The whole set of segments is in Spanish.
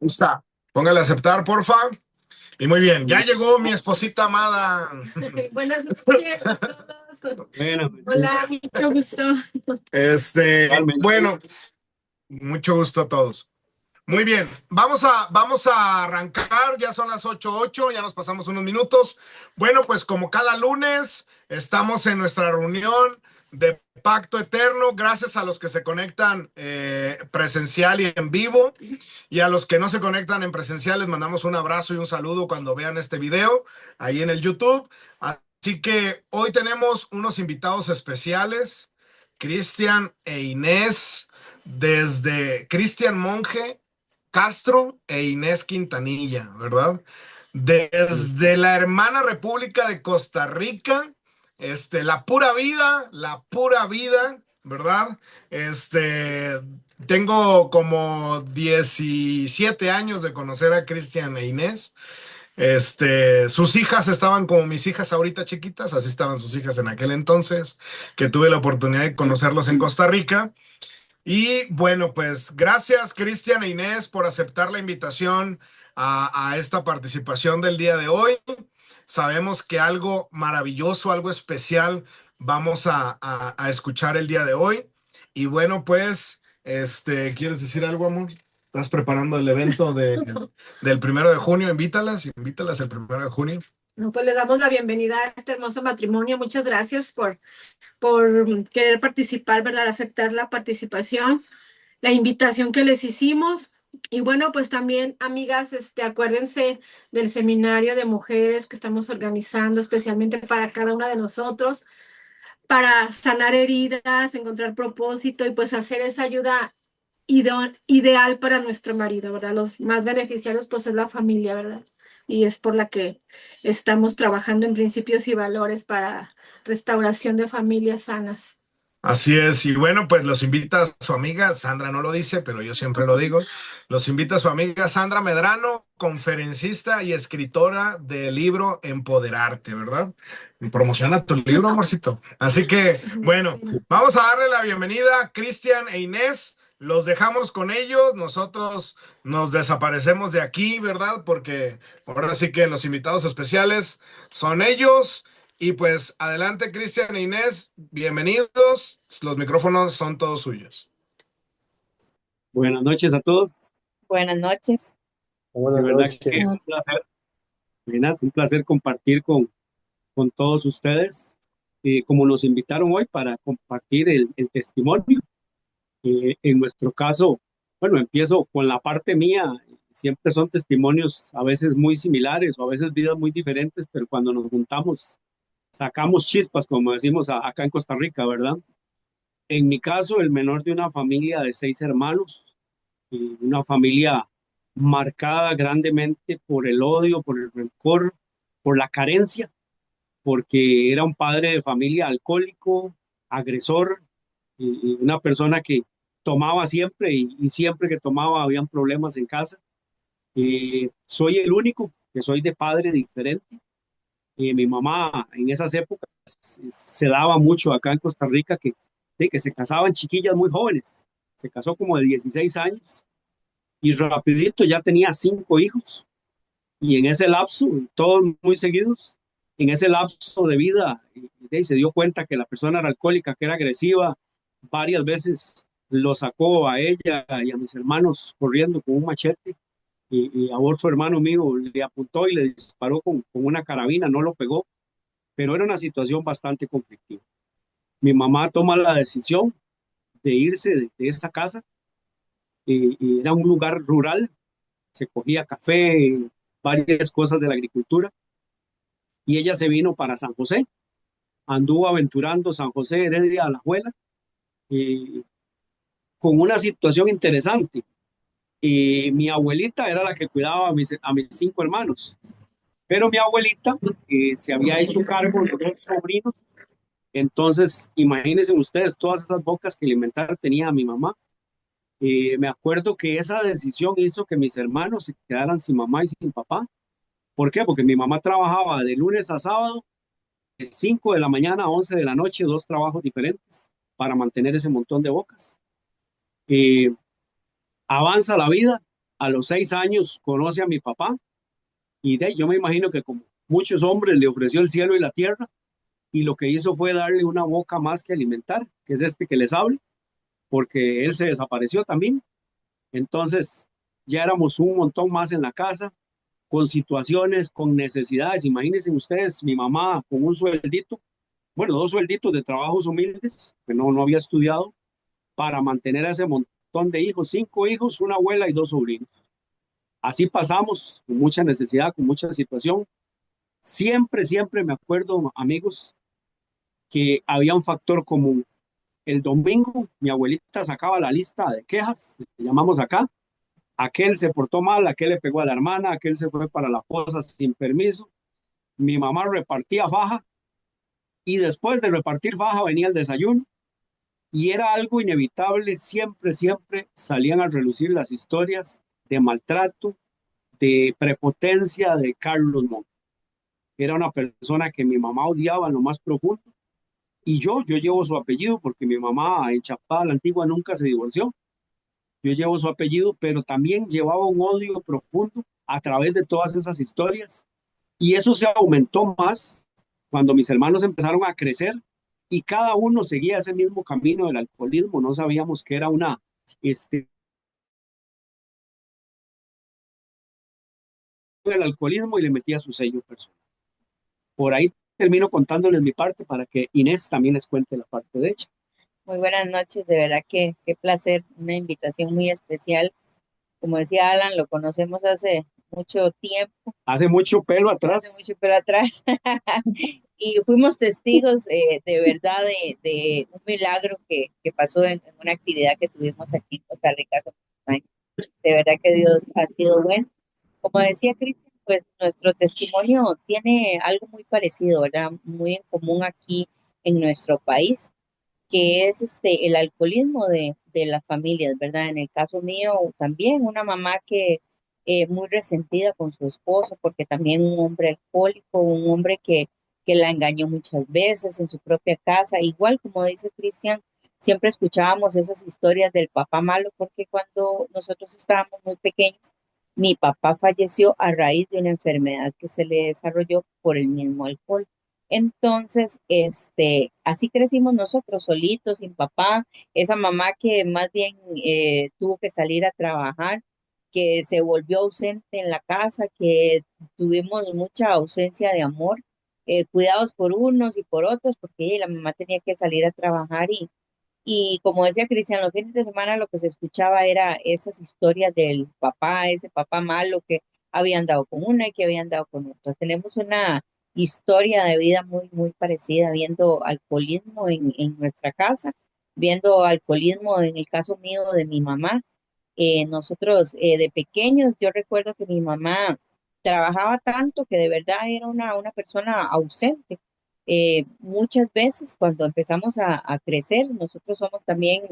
Está. Póngale a aceptar, porfa. Y muy bien, ya llegó mi esposita amada. Buenas noches a todos. Bueno, Hola, mucho gusto. igualmente. Bueno, mucho gusto a todos. Muy bien, vamos a arrancar, ya son las 8:08, ya nos pasamos unos minutos. Bueno, pues como cada lunes, estamos en nuestra reunión de Pacto Eterno, gracias a los que se conectan presencial y en vivo, y a los que no se conectan en presencial, les mandamos un abrazo y un saludo cuando vean este video ahí en el YouTube. Así que hoy tenemos unos invitados especiales, Cristian e Inés, desde Cristian Monje Castro e Inés Quintanilla, ¿verdad? Desde la hermana República de Costa Rica, la pura vida, ¿verdad? Tengo como 17 años de conocer a Cristian e Inés. Sus hijas estaban como mis hijas ahorita chiquitas, así estaban sus hijas en aquel entonces, que tuve la oportunidad de conocerlos en Costa Rica. Y bueno, pues gracias Cristian e Inés por aceptar la invitación a esta participación del día de hoy. Sabemos que algo maravilloso, algo especial vamos a escuchar el día de hoy. Y bueno, pues, ¿quieres decir algo, amor? ¿Estás preparando el evento del 1 de junio? Invítalas el 1 de junio. No, pues les damos la bienvenida a este hermoso matrimonio. Muchas gracias por querer participar, ¿verdad? Aceptar la participación, la invitación que les hicimos. Y bueno, pues también, amigas, acuérdense del seminario de mujeres que estamos organizando especialmente para cada una de nosotros, para sanar heridas, encontrar propósito y pues hacer esa ayuda ideal para nuestro marido, ¿verdad? Los más beneficiarios pues es la familia, ¿verdad? Y es por la que estamos trabajando en principios y valores para restauración de familias sanas. Así es, y bueno, pues los invita su amiga, Sandra no lo dice, pero yo siempre lo digo, los invita su amiga Sandra Medrano, conferencista y escritora del libro Empoderarte, ¿verdad? Promociona tu libro, amorcito. Así que, bueno, vamos a darle la bienvenida a Cristian e Inés, los dejamos con ellos, nosotros nos desaparecemos de aquí, ¿verdad? Porque ahora sí que los invitados especiales son ellos. Y pues adelante, Cristian e Inés, bienvenidos. Los micrófonos son todos suyos. Buenas noches a todos. Buenas noches. De Buenas verdad noches. que es un placer, Buenas, un placer compartir con todos ustedes, como nos invitaron hoy para compartir el testimonio. En nuestro caso, bueno, empiezo con la parte mía. Siempre son testimonios a veces muy similares o a veces vidas muy diferentes, pero cuando nos juntamos, sacamos chispas, como decimos acá en Costa Rica, ¿verdad? En mi caso, el menor de una familia de 6 hermanos, una familia marcada grandemente por el odio, por el rencor, por la carencia, porque era un padre de familia alcohólico, agresor, y una persona que tomaba siempre y siempre que tomaba habían problemas en casa. Soy el único que soy de padre diferente. Mi mamá en esas épocas se daba mucho acá en Costa Rica que se casaban chiquillas muy jóvenes. Se casó como de 16 años y rapidito ya tenía 5 hijos. Y en ese lapso, todos muy seguidos, en ese lapso de vida, se dio cuenta que la persona era alcohólica, que era agresiva. Varias veces lo sacó a ella y a mis hermanos corriendo con un machete. Y a otro hermano mío le apuntó y le disparó con una carabina, no lo pegó, pero era una situación bastante conflictiva. Mi mamá toma la decisión de irse de esa casa. Y era un lugar rural, se cogía café, varias cosas de la agricultura, y ella se vino para San José, anduvo aventurando San José, Heredia, Alajuela, eh, con una situación interesante. Mi abuelita era la que cuidaba a mis 5 hermanos, pero mi abuelita se había hecho cargo de 2 sobrinos. Entonces imagínense ustedes todas esas bocas que alimentar tenía mi mamá. Me acuerdo que esa decisión hizo que mis hermanos se quedaran sin mamá y sin papá. ¿Por qué? Porque mi mamá trabajaba de lunes a sábado, de 5 de la mañana a 11 de la noche, 2 trabajos diferentes para mantener ese montón de bocas. Eh, Avanza la vida, A los 6 años conoce a mi papá y de ahí yo me imagino que como muchos hombres le ofreció el cielo y la tierra y lo que hizo fue darle una boca más que alimentar, que es este que les habla, porque él se desapareció también. Entonces ya éramos un montón más en la casa, con situaciones, con necesidades. Imagínense ustedes, mi mamá con un sueldito, bueno, 2 suelditos de trabajos humildes, que no había estudiado, para mantener a ese montón de hijos, 5 hijos, una abuela y 2 sobrinos. Así pasamos, con mucha necesidad, con mucha situación. Siempre, siempre me acuerdo, amigos, que había un factor común. El domingo mi abuelita sacaba la lista de quejas, que llamamos acá. Aquel se portó mal, aquel le pegó a la hermana, aquel se fue para la fosa sin permiso. Mi mamá repartía faja y después de repartir faja venía el desayuno y era algo inevitable. Siempre, siempre salían a relucir las historias de maltrato, de prepotencia de Carlos Montt. Era una persona que mi mamá odiaba en lo más profundo y yo llevo su apellido porque mi mamá en Chapada la Antigua nunca se divorció. Yo llevo su apellido, pero también llevaba un odio profundo a través de todas esas historias. Y eso se aumentó más cuando mis hermanos empezaron a crecer y cada uno seguía ese mismo camino del alcoholismo. No sabíamos que era el alcoholismo y le metía su sello personal. Por ahí termino contándoles mi parte para que Inés también les cuente la parte de ella. Muy buenas noches, de verdad que qué placer, una invitación muy especial. Como decía Alan, lo conocemos hace mucho tiempo, Hace mucho pelo hace atrás. mucho pelo atrás, y fuimos testigos de verdad de un milagro que pasó en una actividad que tuvimos aquí en Costa Rica hace muchos años. De verdad que Dios ha sido bueno. Como decía Cristian, pues nuestro testimonio tiene algo muy parecido, ¿verdad? Muy en común aquí en nuestro país, que es el alcoholismo de las familias, ¿verdad? En el caso mío también una mamá que muy resentida con su esposo, porque también un hombre alcohólico, un hombre que la engañó muchas veces en su propia casa, igual como dice Cristian, siempre escuchábamos esas historias del papá malo, porque cuando nosotros estábamos muy pequeños, mi papá falleció a raíz de una enfermedad que se le desarrolló por el mismo alcohol. Entonces, así crecimos nosotros solitos, sin papá, esa mamá que más bien tuvo que salir a trabajar, que se volvió ausente en la casa, que tuvimos mucha ausencia de amor, cuidados por unos y por otros, porque la mamá tenía que salir a trabajar y como decía Cristian, los fines de semana lo que se escuchaba era esas historias del papá, ese papá malo que había andado con una y que había andado con otra. Tenemos una historia de vida muy, muy parecida, viendo alcoholismo en nuestra casa, viendo alcoholismo en el caso mío de mi mamá. Nosotros de pequeños, yo recuerdo que mi mamá trabajaba tanto que de verdad era una persona ausente. Muchas veces cuando empezamos a crecer, nosotros somos también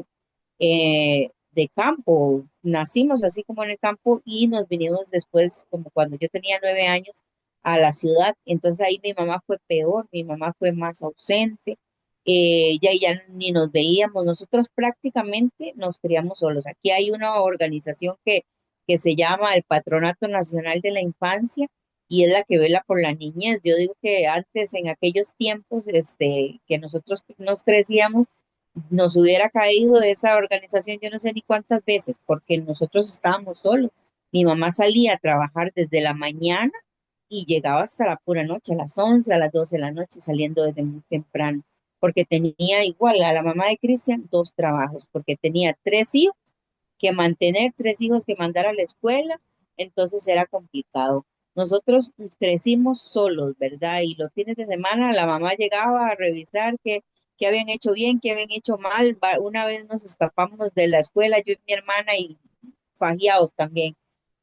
de campo, nacimos así como en el campo y nos vinimos después, como cuando yo tenía 9 años, a la ciudad. Entonces ahí mi mamá fue peor, mi mamá fue más ausente, ya ni nos veíamos, nosotros prácticamente nos criamos solos. Aquí hay una organización que se llama el Patronato Nacional de la Infancia y es la que vela por la niñez. Yo digo que antes, en aquellos tiempos, que nosotros nos crecíamos, nos hubiera caído esa organización, yo no sé ni cuántas veces, porque nosotros estábamos solos. Mi mamá salía a trabajar desde la mañana y llegaba hasta la pura noche, a las 11, a las 12 de la noche, saliendo desde muy temprano, porque tenía igual a la mamá de Cristian 2 trabajos, porque tenía 3 hijos que mantener, 3 hijos que mandar a la escuela, entonces era complicado. Nosotros crecimos solos, ¿verdad? Y los fines de semana la mamá llegaba a revisar que habían hecho bien, que habían hecho mal. Una vez nos escapamos de la escuela, yo y mi hermana, y fagiados también.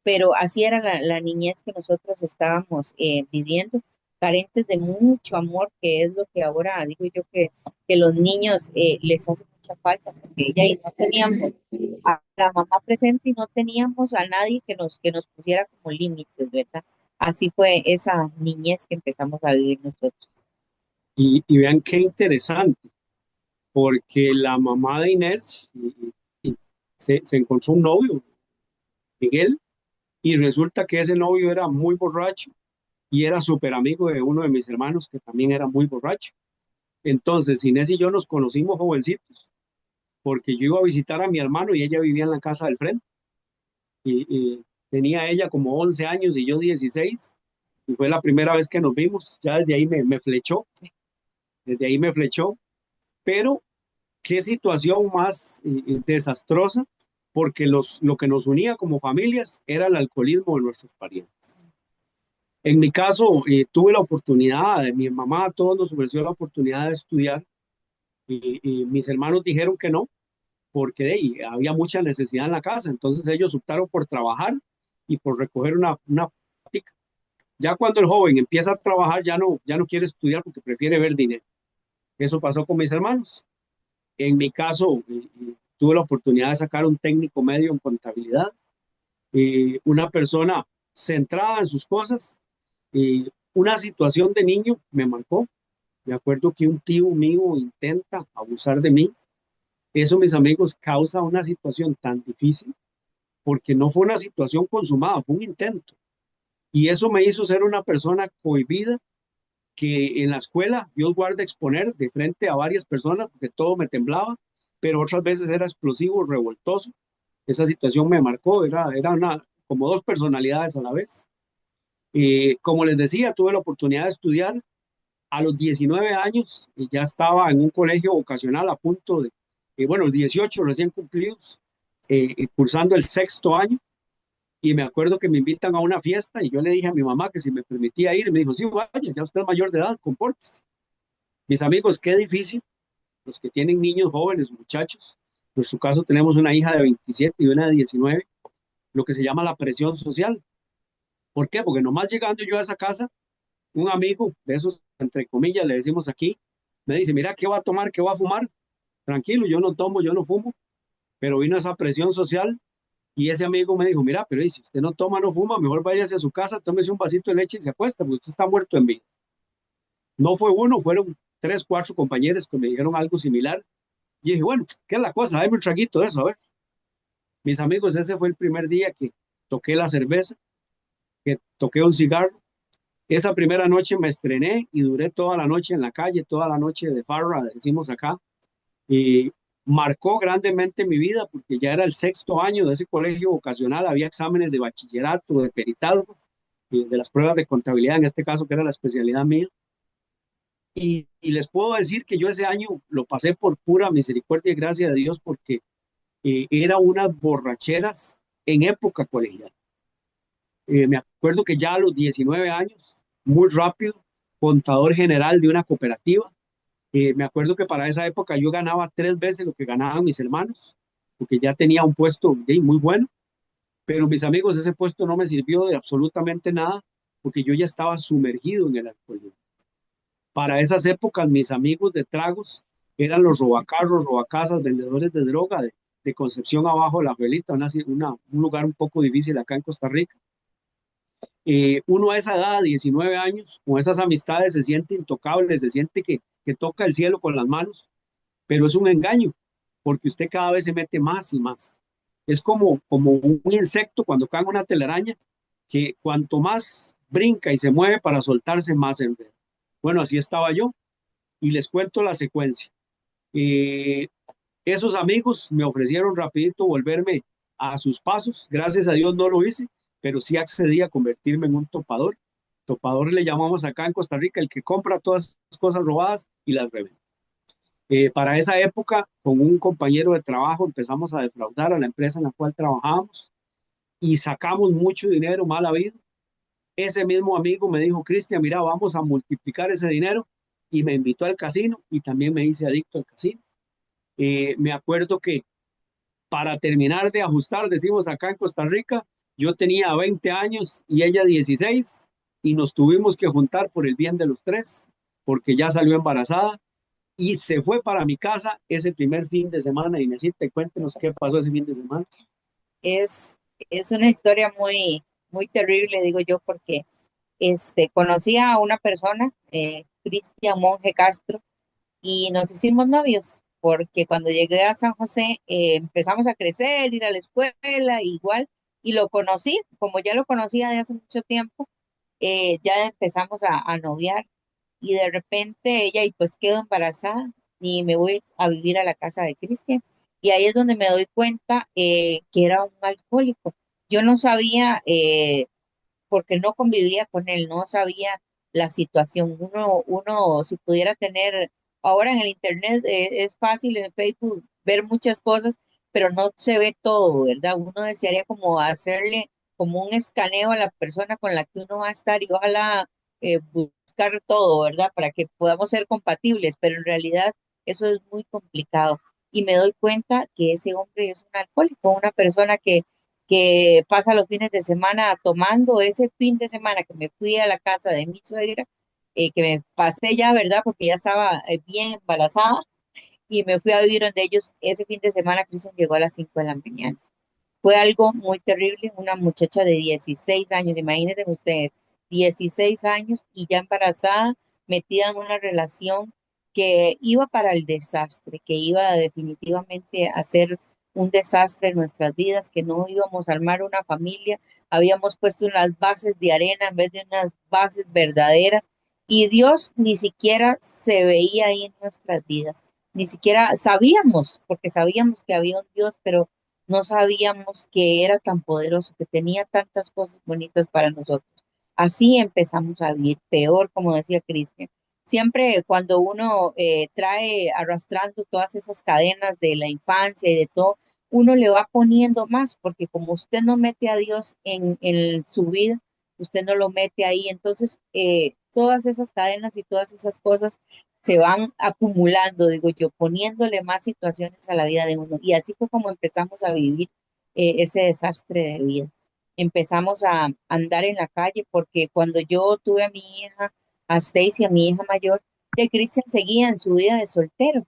Pero así era la niñez que nosotros estábamos viviendo, carentes de mucho amor, que es lo que ahora digo yo que los niños les hace mucha falta, porque ella y no teníamos a la mamá presente y no teníamos a nadie que nos pusiera como límites, ¿verdad? Así fue esa niñez que empezamos a vivir nosotros. Y vean qué interesante, porque la mamá de Inés se encontró un novio, Miguel, y resulta que ese novio era muy borracho y era súper amigo de uno de mis hermanos que también era muy borracho. Entonces, Inés y yo nos conocimos jovencitos, porque yo iba a visitar a mi hermano y ella vivía en la casa del frente. Y tenía ella como 11 años y yo 16. Y fue la primera vez que nos vimos. Ya desde ahí me flechó, desde ahí me flechó. Pero qué situación más desastrosa, porque lo que nos unía como familias era el alcoholismo de nuestros parientes. En mi caso, tuve la oportunidad, mi mamá a todos nos ofreció la oportunidad de estudiar y mis hermanos dijeron que no, porque había mucha necesidad en la casa, entonces ellos optaron por trabajar y por recoger una práctica. Ya cuando el joven empieza a trabajar, ya no quiere estudiar porque prefiere ver dinero. Eso pasó con mis hermanos. En mi caso, tuve la oportunidad de sacar un técnico medio en contabilidad, una persona centrada en sus cosas. Una situación de niño me marcó. Me acuerdo que un tío mío intenta abusar de mí. Eso, mis amigos, causa una situación tan difícil porque no fue una situación consumada, fue un intento. Y eso me hizo ser una persona cohibida que en la escuela, Dios guarde exponer de frente a varias personas porque todo me temblaba, pero otras veces era explosivo, revoltoso. Esa situación me marcó, era como dos personalidades a la vez. Como les decía, tuve la oportunidad de estudiar a los 19 años, y ya estaba en un colegio vocacional a punto de, bueno, 18 recién cumplidos, cursando el sexto año. Y me acuerdo que me invitan a una fiesta y yo le dije a mi mamá que si me permitía ir, me dijo, sí, vaya, ya usted es mayor de edad, compórtese. Mis amigos, qué difícil, los que tienen niños jóvenes, muchachos. En nuestro caso tenemos una hija de 27 y una de 19, lo que se llama la presión social. ¿Por qué? Porque nomás llegando yo a esa casa, un amigo de esos, entre comillas, le decimos aquí, me dice, mira, ¿qué va a tomar? ¿Qué va a fumar? Tranquilo, yo no tomo, yo no fumo, pero vino esa presión social y ese amigo me dijo, mira, pero si usted no toma, no fuma, mejor váyase a su casa, tómese un vasito de leche y se acuesta, porque usted está muerto en vida. No fue uno, fueron tres, cuatro compañeros que me dijeron algo similar. Y dije, bueno, ¿qué es la cosa? Dame un traguito de eso, a ver. Mis amigos, ese fue el primer día que toqué la cerveza, que toqué un cigarro. Esa primera noche me estrené y duré toda la noche en la calle, toda la noche de farra, decimos acá. Y marcó grandemente mi vida porque ya era el sexto año de ese colegio vocacional, había exámenes de bachillerato, de peritazgo, de las pruebas de contabilidad, en este caso que era la especialidad mía. Y les puedo decir que yo ese año lo pasé por pura misericordia y gracia de Dios porque era unas borracheras en época colegial. Me acuerdo que ya a los 19 años, muy rápido, contador general de una cooperativa. Me acuerdo que para esa época yo ganaba tres veces lo que ganaban mis hermanos, porque ya tenía un puesto muy bueno, pero mis amigos, ese puesto no me sirvió de absolutamente nada, porque yo ya estaba sumergido en el alcoholismo. Para esas épocas, mis amigos de tragos eran los robacarros, robacasas, vendedores de droga de Concepción abajo de la Abuelita, un lugar un poco difícil acá en Costa Rica. Uno a esa edad, 19 años, con esas amistades se siente intocable, se siente que toca el cielo con las manos, pero es un engaño, porque usted cada vez se mete más y más. Es como un insecto cuando cae en una telaraña, que cuanto más brinca y se mueve para soltarse, más se enreda. Bueno, así estaba yo, y les cuento la secuencia. Eh, Esos amigos me ofrecieron rapidito volverme a sus pasos. Gracias a Dios no lo hice, pero sí accedí a convertirme en un topador. Topador le llamamos acá en Costa Rica el que compra todas las cosas robadas y las revende. Para esa época, con un compañero de trabajo, empezamos a defraudar a la empresa en la cual trabajábamos y sacamos mucho dinero mal habido. Ese mismo amigo me dijo, Cristian, mira, vamos a multiplicar ese dinero y me invitó al casino y también me hice adicto al casino. Me acuerdo que para terminar de ajustar, decimos acá en Costa Rica, yo tenía 20 años y ella 16 y nos tuvimos que juntar por el bien de los tres, porque ya salió embarazada y se fue para mi casa ese primer fin de semana. Y necesite, cuéntenos qué pasó ese fin de semana. Es, es una historia muy, muy terrible, digo yo, porque conocí a una persona, Cristian Monje Castro, y nos hicimos novios, porque cuando llegué a San José empezamos a crecer, ir a la escuela, igual, y lo conocí, como ya lo conocía de hace mucho tiempo, ya empezamos a noviar y de repente ella y pues quedo embarazada y me voy a vivir a la casa de Cristian y ahí es donde me doy cuenta que era un alcohólico. Yo no sabía, porque no convivía con él, no sabía la situación. Uno si pudiera tener, ahora en el internet es fácil en Facebook ver muchas cosas, pero no se ve todo, ¿verdad? Uno desearía como hacerle como un escaneo a la persona con la que uno va a estar y ojalá buscar todo, ¿verdad? Para que podamos ser compatibles, pero en realidad eso es muy complicado. Y me doy cuenta que ese hombre es un alcohólico, una persona que pasa los fines de semana tomando. Ese fin de semana que me fui a la casa de mi suegra, que me pasé ya, ¿verdad? Porque ya estaba bien embarazada y me fui a vivir donde ellos. Ese fin de semana Cristian llegó a las 5 de la mañana. Fue algo muy terrible, una muchacha de 16 años, imagínense ustedes, 16 años y ya embarazada, metida en una relación que iba para el desastre, que iba definitivamente a ser un desastre en nuestras vidas, que no íbamos a armar una familia, habíamos puesto unas bases de arena en vez de unas bases verdaderas y Dios ni siquiera se veía ahí en nuestras vidas, ni siquiera sabíamos, porque sabíamos que había un Dios, pero no sabíamos que era tan poderoso, que tenía tantas cosas bonitas para nosotros. Así empezamos a vivir peor, como decía Cristian. Siempre cuando uno trae arrastrando todas esas cadenas de la infancia y de todo, uno le va poniendo más, porque como usted no mete a Dios en su vida, usted no lo mete ahí. Entonces, todas esas cadenas y todas esas cosas se van acumulando, digo yo, poniéndole más situaciones a la vida de uno. Y así fue como empezamos a vivir ese desastre de vida. Empezamos a andar en la calle porque cuando yo tuve a mi hija, a Stacy, a mi hija mayor, que Cristian seguía en su vida de soltero.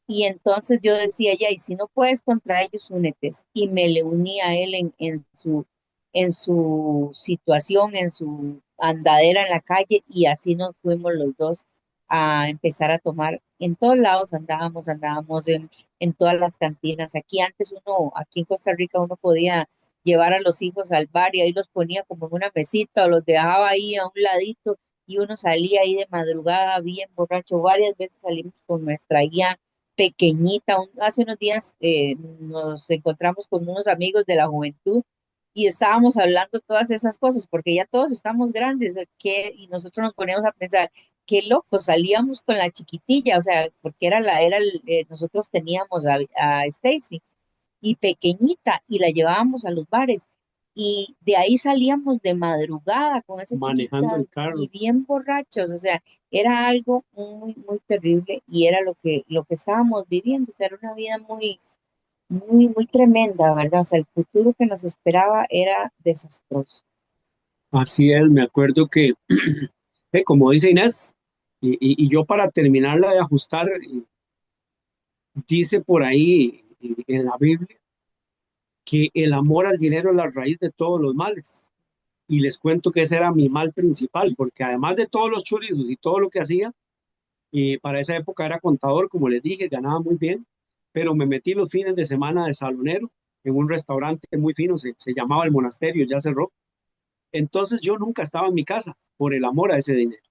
Y entonces yo decía, ya, y si no puedes contra ellos, únete. Y me le uní a él en su situación, en su andadera en la calle, y así nos fuimos los dos a empezar a tomar. En todos lados andábamos en todas las cantinas. Aquí antes aquí en Costa Rica uno podía llevar a los hijos al bar y ahí los ponía como en una mesita o los dejaba ahí a un ladito y uno salía ahí de madrugada bien borracho. Varias veces salimos con nuestra guía pequeñita. Hace unos días nos encontramos con unos amigos de la juventud y estábamos hablando todas esas cosas, porque ya todos estamos grandes, y nosotros nos poníamos a pensar, qué loco, salíamos con la chiquitilla, o sea, porque nosotros teníamos a Stacy y pequeñita y la llevábamos a los bares y de ahí salíamos de madrugada con esa manejando chiquita el carro. y bien borrachos, o sea, era algo muy, muy terrible y era lo que estábamos viviendo, o sea, era una vida muy, muy, muy tremenda, ¿verdad? O sea, el futuro que nos esperaba era desastroso. Así es, me acuerdo que, como dice Inés, y yo para terminarla de ajustar, dice por ahí en la Biblia que el amor al dinero es la raíz de todos los males. Y les cuento que ese era mi mal principal, porque además de todos los chorizos y todo lo que hacía, para esa época era contador, como les dije, ganaba muy bien, pero me metí los fines de semana de salonero en un restaurante muy fino, se llamaba El Monasterio, ya cerró. Entonces yo nunca estaba en mi casa por el amor a ese dinero.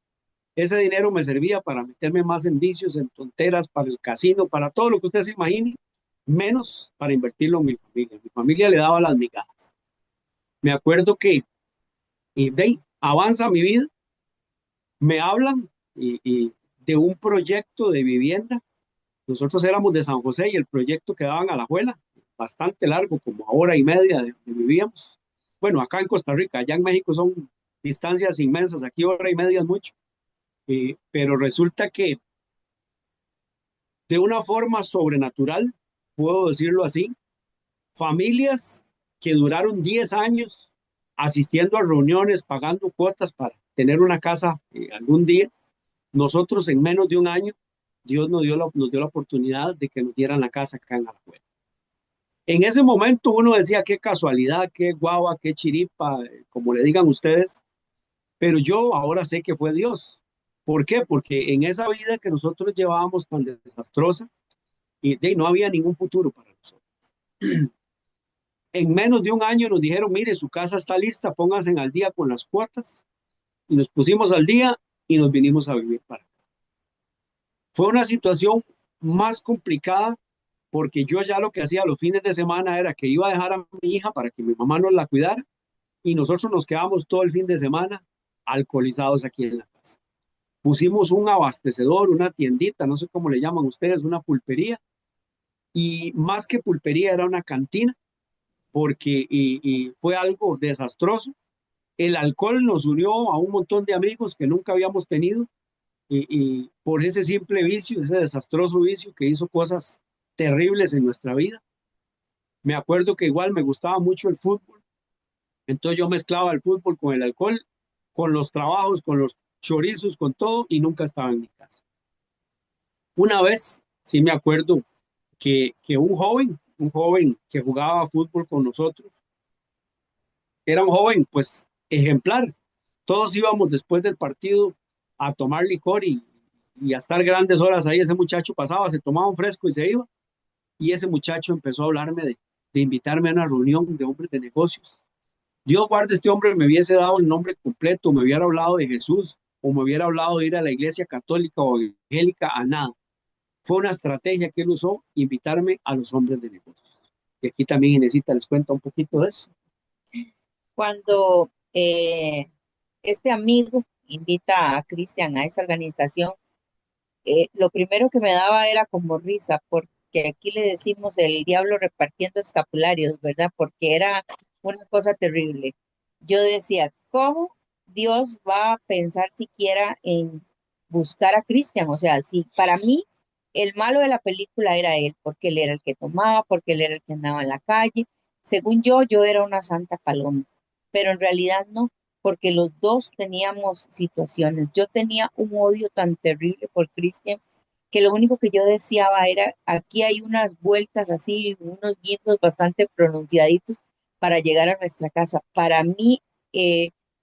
Ese dinero me servía para meterme más en vicios, en tonteras, para el casino, para todo lo que usted se imagine, menos para invertirlo en mi familia. Mi familia le daba las migajas. Me acuerdo que avanza mi vida, me hablan de un proyecto de vivienda. Nosotros éramos de San José y el proyecto quedaba en Alajuela, bastante largo, como a hora y media de donde vivíamos. Bueno, acá en Costa Rica, allá en México son distancias inmensas, aquí hora y media es mucho. Pero resulta que de una forma sobrenatural, puedo decirlo así, familias que duraron 10 años asistiendo a reuniones, pagando cuotas para tener una casa algún día, nosotros en menos de un año, Dios nos dio la oportunidad de que nos dieran la casa acá en Alajuela. En ese momento uno decía, qué casualidad, qué guava, qué chiripa, como le digan ustedes, pero yo ahora sé que fue Dios. ¿Por qué? Porque en esa vida que nosotros llevábamos tan desastrosa, no había ningún futuro para nosotros. En menos de un año nos dijeron, mire, su casa está lista, pónganse al día con las cuotas. Y nos pusimos al día y nos vinimos a vivir para acá. Fue una situación más complicada porque yo ya lo que hacía los fines de semana era que iba a dejar a mi hija para que mi mamá nos la cuidara y nosotros nos quedamos todo el fin de semana alcoholizados aquí en la casa. Pusimos un abastecedor, una tiendita, no sé cómo le llaman ustedes, una pulpería, y más que pulpería era una cantina porque y fue algo desastroso. El alcohol nos unió a un montón de amigos que nunca habíamos tenido y por ese simple vicio, ese desastroso vicio que hizo cosas terribles en nuestra vida. Me acuerdo que igual me gustaba mucho el fútbol, entonces yo mezclaba el fútbol con el alcohol, con los trabajos, con los chorizos, con todo y nunca estaba en mi casa. Una vez, sí me acuerdo que un joven que jugaba fútbol con nosotros, era un joven pues ejemplar. Todos íbamos después del partido a tomar licor y a estar grandes horas ahí. Ese muchacho pasaba, se tomaba un fresco y se iba. Y ese muchacho empezó a hablarme de invitarme a una reunión de hombres de negocios. Dios guarde, este hombre me hubiese dado el nombre completo, me hubiera hablado de Jesús o me hubiera hablado de ir a la iglesia católica o evangélica, a nada. Fue una estrategia que él usó, invitarme a los hombres de negocios. Y aquí también necesita, les cuento un poquito de eso. Cuando este amigo invita a Cristian a esa organización, lo primero que me daba era como risa, porque aquí le decimos el diablo repartiendo escapularios, ¿verdad? Porque era una cosa terrible. Yo decía, ¿cómo Dios va a pensar siquiera en buscar a Cristian? O sea, si para mí el malo de la película era él, porque él era el que tomaba, porque él era el que andaba en la calle. Según yo era una santa paloma, pero en realidad no, porque los dos teníamos situaciones. Yo tenía un odio tan terrible por Cristian que lo único que yo deseaba era, aquí hay unas vueltas así, unos guindos bastante pronunciaditos para llegar a nuestra casa. Para mí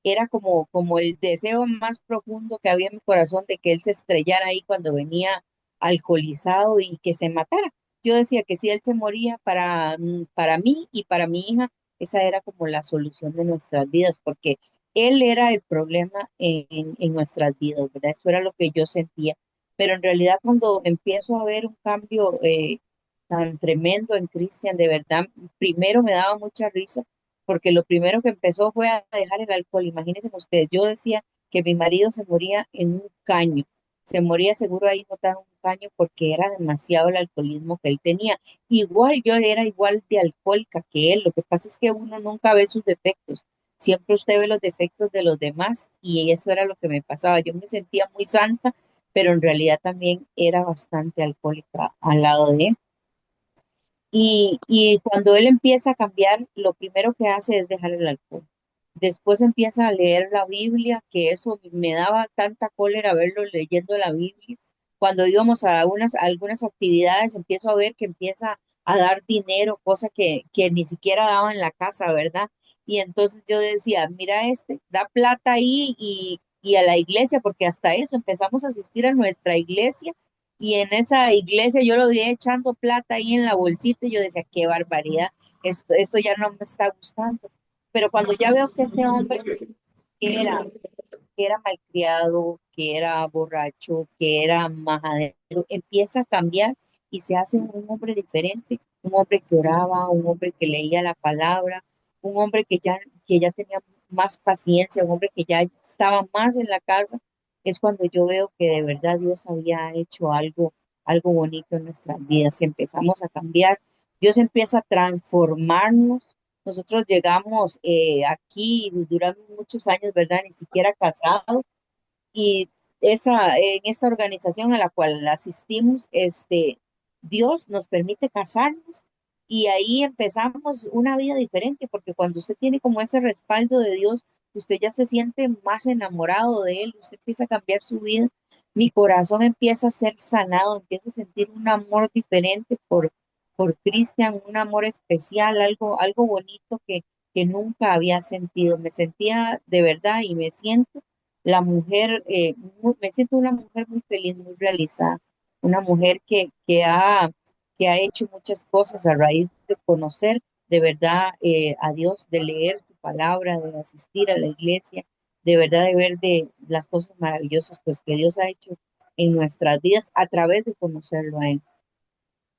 era como el deseo más profundo que había en mi corazón de que él se estrellara ahí cuando venía alcoholizado y que se matara. Yo decía que si él se moría para mí y para mi hija, esa era como la solución de nuestras vidas, porque él era el problema en nuestras vidas, ¿verdad? Eso era lo que yo sentía. Pero en realidad cuando empiezo a ver un cambio tan tremendo en Cristian, de verdad, primero me daba mucha risa, porque lo primero que empezó fue a dejar el alcohol. Imagínense ustedes, yo decía que mi marido se moría en un caño, se moría seguro ahí botado en un caño porque era demasiado el alcoholismo que él tenía. Igual yo era igual de alcohólica que él, lo que pasa es que uno nunca ve sus defectos. Siempre usted ve los defectos de los demás y eso era lo que me pasaba. Yo me sentía muy santa, pero en realidad también era bastante alcohólica al lado de él. Y cuando él empieza a cambiar, lo primero que hace es dejar el alcohol. Después empieza a leer la Biblia, que eso me daba tanta cólera verlo leyendo la Biblia. Cuando íbamos a algunas actividades, empiezo a ver que empieza a dar dinero, cosa que ni siquiera daba en la casa, ¿verdad? Y entonces yo decía, mira da plata ahí y a la iglesia, porque hasta eso empezamos a asistir a nuestra iglesia y en esa iglesia yo lo vi echando plata ahí en la bolsita y yo decía, qué barbaridad, esto ya no me está gustando. Pero cuando ya veo que ese hombre que era, que era malcriado, que era borracho, que era majadero, empieza a cambiar y se hace un hombre diferente, un hombre que oraba, un hombre que leía la palabra, un hombre que ya tenía más paciencia, un hombre que ya estaba más en la casa, es cuando yo veo que de verdad Dios había hecho algo bonito en nuestras vidas. Empezamos a cambiar, Dios empieza a transformarnos. Nosotros llegamos aquí, duramos muchos años, ¿verdad? Ni siquiera casados y en esta organización a la cual asistimos, Dios nos permite casarnos y ahí empezamos una vida diferente, porque cuando usted tiene como ese respaldo de Dios, usted ya se siente más enamorado de Él, usted empieza a cambiar su vida, mi corazón empieza a ser sanado, empiezo a sentir un amor diferente por Cristian, un amor especial, algo bonito que nunca había sentido. Me sentía de verdad y me siento la mujer, me siento una mujer muy feliz, muy realizada, una mujer que ha hecho muchas cosas a raíz de conocer de verdad a Dios, de leer su palabra, de asistir a la iglesia, de verdad de ver de las cosas maravillosas pues que Dios ha hecho en nuestras vidas a través de conocerlo a Él.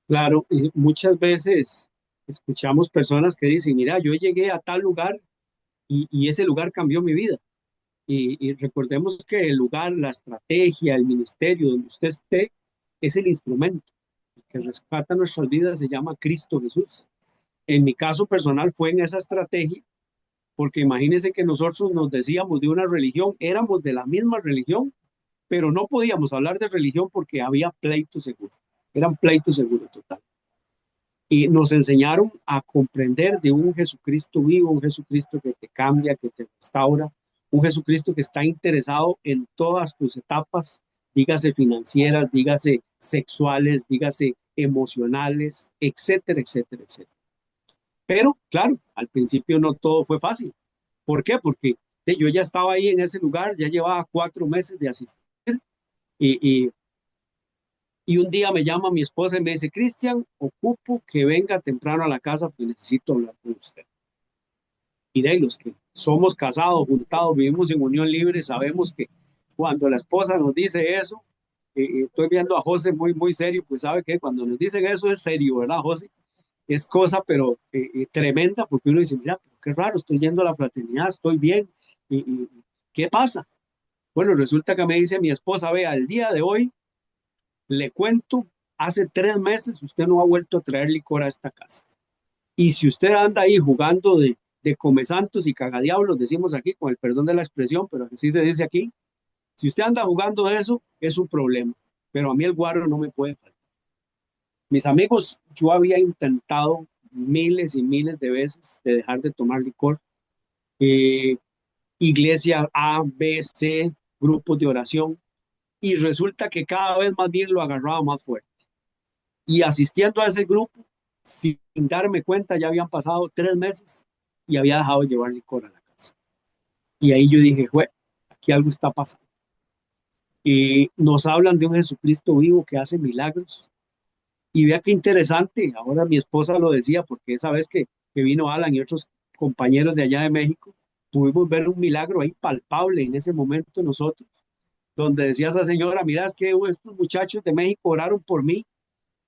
Claro, y muchas veces escuchamos personas que dicen, mira, yo llegué a tal lugar y ese lugar cambió mi vida. Y recordemos que el lugar, la estrategia, el ministerio donde usted esté, es el instrumento. El que rescata nuestras vidas se llama Cristo Jesús. En mi caso personal fue en esa estrategia, porque imagínense que nosotros nos decíamos de una religión, éramos de la misma religión, pero no podíamos hablar de religión porque había pleito seguro. Eran pleitos seguros total. Y nos enseñaron a comprender de un Jesucristo vivo, un Jesucristo que te cambia, que te restaura, un Jesucristo que está interesado en todas tus etapas, dígase financieras, dígase sexuales, dígase emocionales, etcétera, etcétera, etcétera. Pero, claro, al principio no todo fue fácil. ¿Por qué? Porque yo ya estaba ahí en ese lugar, ya llevaba 4 meses de asistir y, y, y un día me llama mi esposa y me dice, Cristian, ocupo que venga temprano a la casa porque necesito hablar con usted. Y de ahí los que somos casados, juntados, vivimos en unión libre, sabemos que cuando la esposa nos dice eso, estoy viendo a José muy, muy serio, pues sabe que cuando nos dicen eso es serio, ¿verdad, José? Es cosa, pero tremenda, porque uno dice, mira, qué raro, estoy yendo a la fraternidad, estoy bien, y ¿qué pasa? Bueno, resulta que me dice mi esposa, vea, el día de hoy, le cuento, hace 3 meses usted no ha vuelto a traer licor a esta casa. Y si usted anda ahí jugando de come santos y cagadiablos, decimos aquí, con el perdón de la expresión, pero así se dice aquí, si usted anda jugando de eso, es un problema. Pero a mí el guaro no me puede faltar. Mis amigos, yo había intentado miles y miles de veces de dejar de tomar licor. Eh, Iglesia A, B, C, grupos de oración. Y resulta que cada vez más bien lo agarraba más fuerte. Y asistiendo a ese grupo, sin darme cuenta, ya habían pasado 3 meses y había dejado de llevar licor a la casa. Y ahí yo dije, güey, aquí algo está pasando. Y nos hablan de un Jesucristo vivo que hace milagros. Y vea qué interesante, ahora mi esposa lo decía, porque esa vez que vino Alan y otros compañeros de allá de México, pudimos ver un milagro ahí palpable en ese momento nosotros, donde decía esa señora, mira, es que estos muchachos de México oraron por mí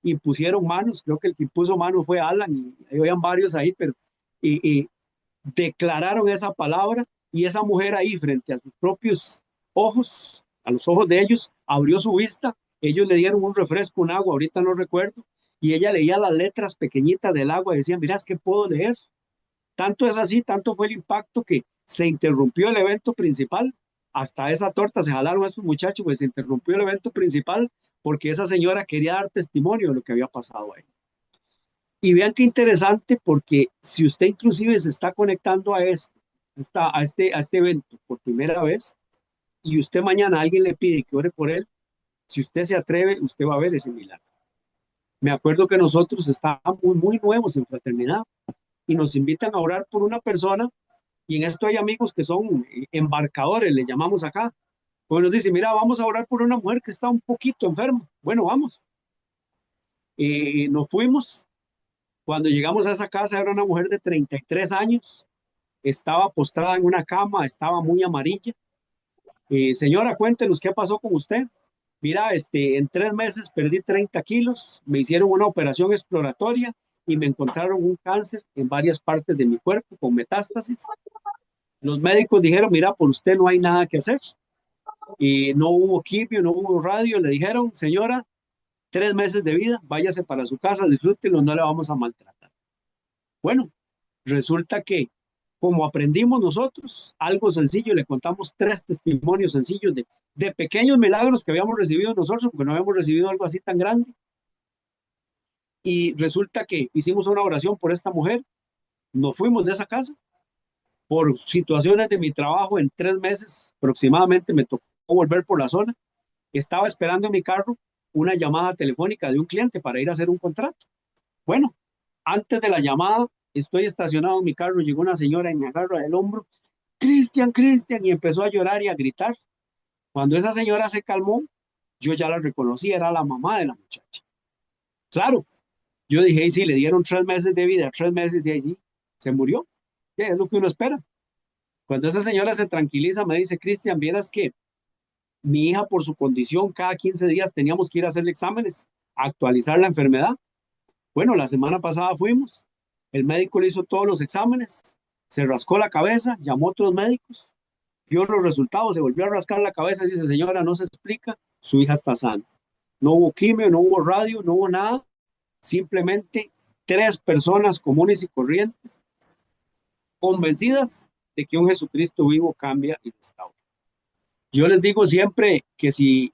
y pusieron manos, creo que el que puso manos fue Alan, y habían varios ahí, pero y declararon esa palabra y esa mujer ahí frente a sus propios ojos, a los ojos de ellos, abrió su vista, ellos le dieron un refresco, un agua, ahorita no recuerdo, y ella leía las letras pequeñitas del agua y decía, mira, es que puedo leer. Tanto es así, tanto fue el impacto que se interrumpió el evento principal. Hasta esa torta se jalaron a estos muchachos, pues se interrumpió el evento principal porque esa señora quería dar testimonio de lo que había pasado ahí. Y vean qué interesante, porque si usted inclusive se está conectando a este evento por primera vez y usted mañana alguien le pide que ore por él, si usted se atreve, usted va a ver ese milagro. Me acuerdo que nosotros estábamos muy nuevos en fraternidad y nos invitan a orar por una persona y en esto hay amigos que son embarcadores, le llamamos acá. Pues nos dice, mira, vamos a orar por una mujer que está un poquito enferma. Bueno, vamos. Nos fuimos. Cuando llegamos a esa casa era una mujer de 33 años, estaba postrada en una cama, estaba muy amarilla. Señora, cuéntenos qué pasó con usted. Mira, en 3 meses perdí 30 kilos, me hicieron una operación exploratoria y me encontraron un cáncer en varias partes de mi cuerpo con metástasis. Los médicos dijeron, mira, por usted no hay nada que hacer. Y no hubo quimio, no hubo radio. Le dijeron, señora, 3 meses de vida, váyase para su casa, disfrútelo, no le vamos a maltratar. Bueno, resulta que como aprendimos nosotros, algo sencillo, le contamos 3 testimonios sencillos de pequeños milagros que habíamos recibido nosotros, porque no habíamos recibido algo así tan grande. Y resulta que hicimos una oración por esta mujer, nos fuimos de esa casa, por situaciones de mi trabajo en 3 meses aproximadamente me tocó volver por la zona, estaba esperando en mi carro una llamada telefónica de un cliente para ir a hacer un contrato. Bueno, antes de la llamada, estoy estacionado en mi carro, llegó una señora y me agarra del hombro, Cristian, Cristian, y empezó a llorar y a gritar. Cuando esa señora se calmó, yo ya la reconocí, era la mamá de la muchacha. Claro, Yo dije, y sí, le dieron 3 meses de vida, 3 meses de allí, se murió. ¿Qué es lo que uno espera? Cuando esa señora se tranquiliza, me dice, Cristian, vieras que mi hija por su condición, cada 15 días teníamos que ir a hacerle exámenes, a actualizar la enfermedad. Bueno, la semana pasada fuimos, el médico le hizo todos los exámenes, se rascó la cabeza, llamó a otros médicos, vio los resultados, se volvió a rascar la cabeza y dice, señora, no se explica, su hija está sana. No hubo quimio, no hubo radio, no hubo nada, simplemente 3 personas comunes y corrientes, convencidas de que un Jesucristo vivo cambia y restaura. Yo les digo siempre que si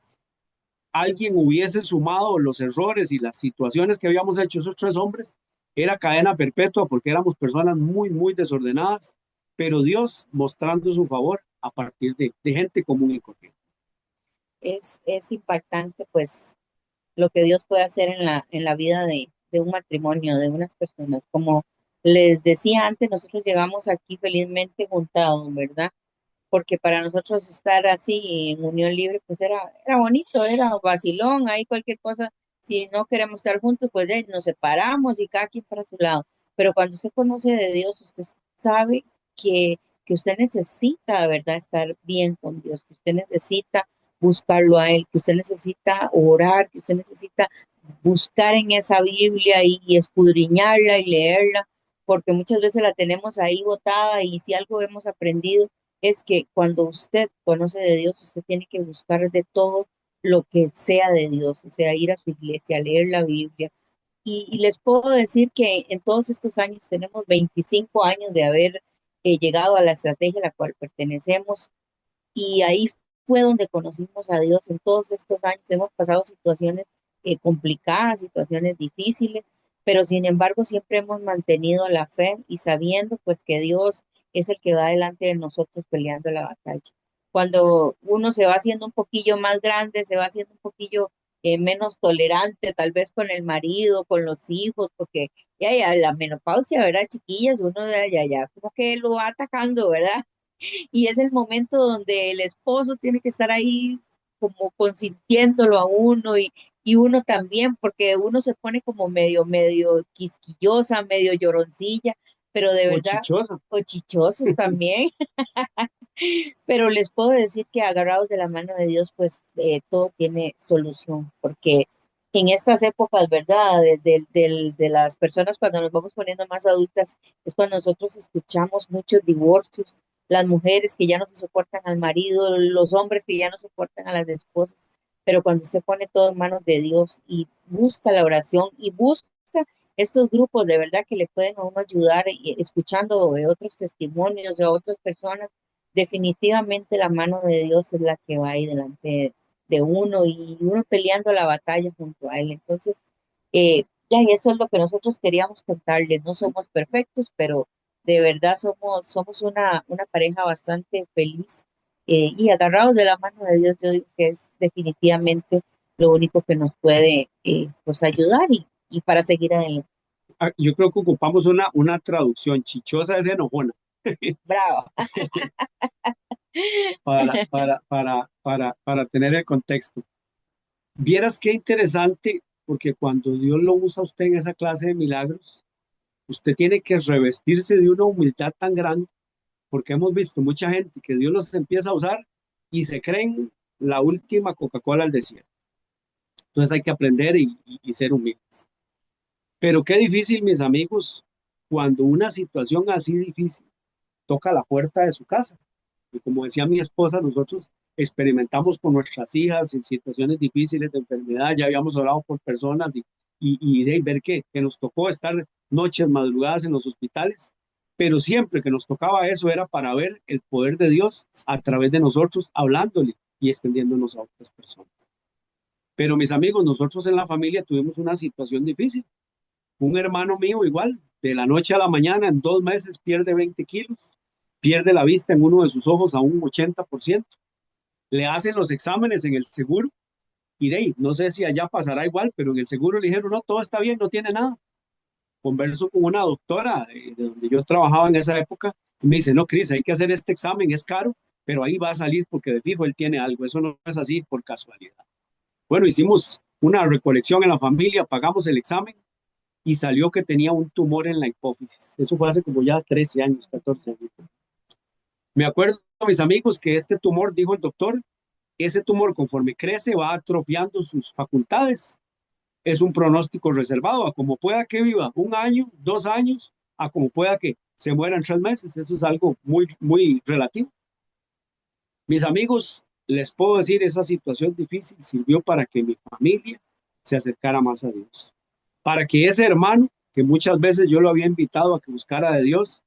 alguien hubiese sumado los errores y las situaciones que habíamos hecho esos 3 hombres, era cadena perpetua porque éramos personas muy, muy desordenadas, pero Dios mostrando su favor a partir de gente común y corriente. Es impactante, pues, lo que Dios puede hacer en la vida de un matrimonio, de unas personas. Como les decía antes, nosotros llegamos aquí felizmente juntados, ¿verdad? Porque para nosotros estar así en unión libre, pues era bonito, era vacilón, ahí cualquier cosa, si no queremos estar juntos, pues ya nos separamos y cada quien para su lado. Pero cuando usted conoce de Dios, usted sabe que usted necesita, ¿verdad?, estar bien con Dios, que usted necesita buscarlo a Él, que usted necesita orar, que usted necesita buscar en esa Biblia y escudriñarla y leerla, porque muchas veces la tenemos ahí botada y si algo hemos aprendido es que cuando usted conoce de Dios, usted tiene que buscar de todo lo que sea de Dios, o sea, ir a su iglesia, leer la Biblia. Y les puedo decir que en todos estos años tenemos 25 años de haber llegado a la estrategia a la cual pertenecemos y ahí fue donde conocimos a Dios. En todos estos años hemos pasado situaciones complicadas, situaciones difíciles, pero sin embargo siempre hemos mantenido la fe y sabiendo pues que Dios es el que va delante de nosotros peleando la batalla. Cuando uno se va haciendo un poquillo más grande, se va haciendo un poquillo menos tolerante, tal vez con el marido, con los hijos, porque ya la menopausia, ¿verdad, chiquillas? Uno ya como que lo va atacando, ¿verdad? Y es el momento donde el esposo tiene que estar ahí como consintiéndolo a uno y uno también, porque uno se pone como medio quisquillosa, medio lloroncilla, pero de O verdad, chichosa. o chichosos también, pero les puedo decir que agarrados de la mano de Dios, pues todo tiene solución, porque en estas épocas, ¿verdad? De las personas cuando nos vamos poniendo más adultas, es cuando nosotros escuchamos muchos divorcios, las mujeres que ya no se soportan al marido, los hombres que ya no soportan a las esposas, pero cuando usted pone todo en manos de Dios y busca la oración y busca estos grupos de verdad que le pueden a uno ayudar escuchando de otros testimonios de otras personas, definitivamente la mano de Dios es la que va ahí delante de uno y uno peleando la batalla junto a Él. Entonces, ya y eso es lo que nosotros queríamos contarles. No somos perfectos, pero de verdad somos una pareja bastante feliz y agarrados de la mano de Dios. Yo digo que es definitivamente lo único que nos puede pues ayudar y para seguir adelante. Yo creo que ocupamos una traducción, chichosa es enojona, Bravo. para tener el contexto. Vieras qué interesante, porque cuando Dios lo usa a usted en esa clase de milagros, usted tiene que revestirse de una humildad tan grande, porque hemos visto mucha gente que Dios los empieza a usar y se creen la última Coca-Cola al desierto. Entonces hay que aprender y ser humildes. Pero qué difícil, mis amigos, cuando una situación así difícil toca la puerta de su casa. Y como decía mi esposa, nosotros experimentamos con nuestras hijas en situaciones difíciles de enfermedad, ya habíamos orado por personas y de ver que nos tocó estar noches, madrugadas en los hospitales, pero siempre que nos tocaba eso era para ver el poder de Dios a través de nosotros, hablándole y extendiéndonos a otras personas. Pero mis amigos, nosotros en la familia tuvimos una situación difícil. Un hermano mío igual, de la noche a la mañana, en 2 meses pierde 20 kilos, pierde la vista en uno de sus ojos a un 80%. Le hacen los exámenes en el seguro y de ahí, no sé si allá pasará igual, pero en el seguro le dijeron, no, todo está bien, no tiene nada. Converso con una doctora de donde yo trabajaba en esa época y me dice, no, Cris, hay que hacer este examen, es caro, pero ahí va a salir porque de fijo él tiene algo, eso no es así por casualidad. Bueno, hicimos una recolección en la familia, pagamos el examen y salió que tenía un tumor en la hipófisis. Eso fue hace como ya 13 años, 14 años. Me acuerdo, mis amigos, que este tumor, dijo el doctor, ese tumor conforme crece va atrofiando sus facultades. Es un pronóstico reservado, a como pueda que viva 1 año, 2 años, a como pueda que se muera en 3 meses. Eso es algo muy, muy relativo. Mis amigos, les puedo decir, esa situación difícil sirvió para que mi familia se acercara más a Dios. Para que ese hermano, que muchas veces yo lo había invitado a que buscara de Dios,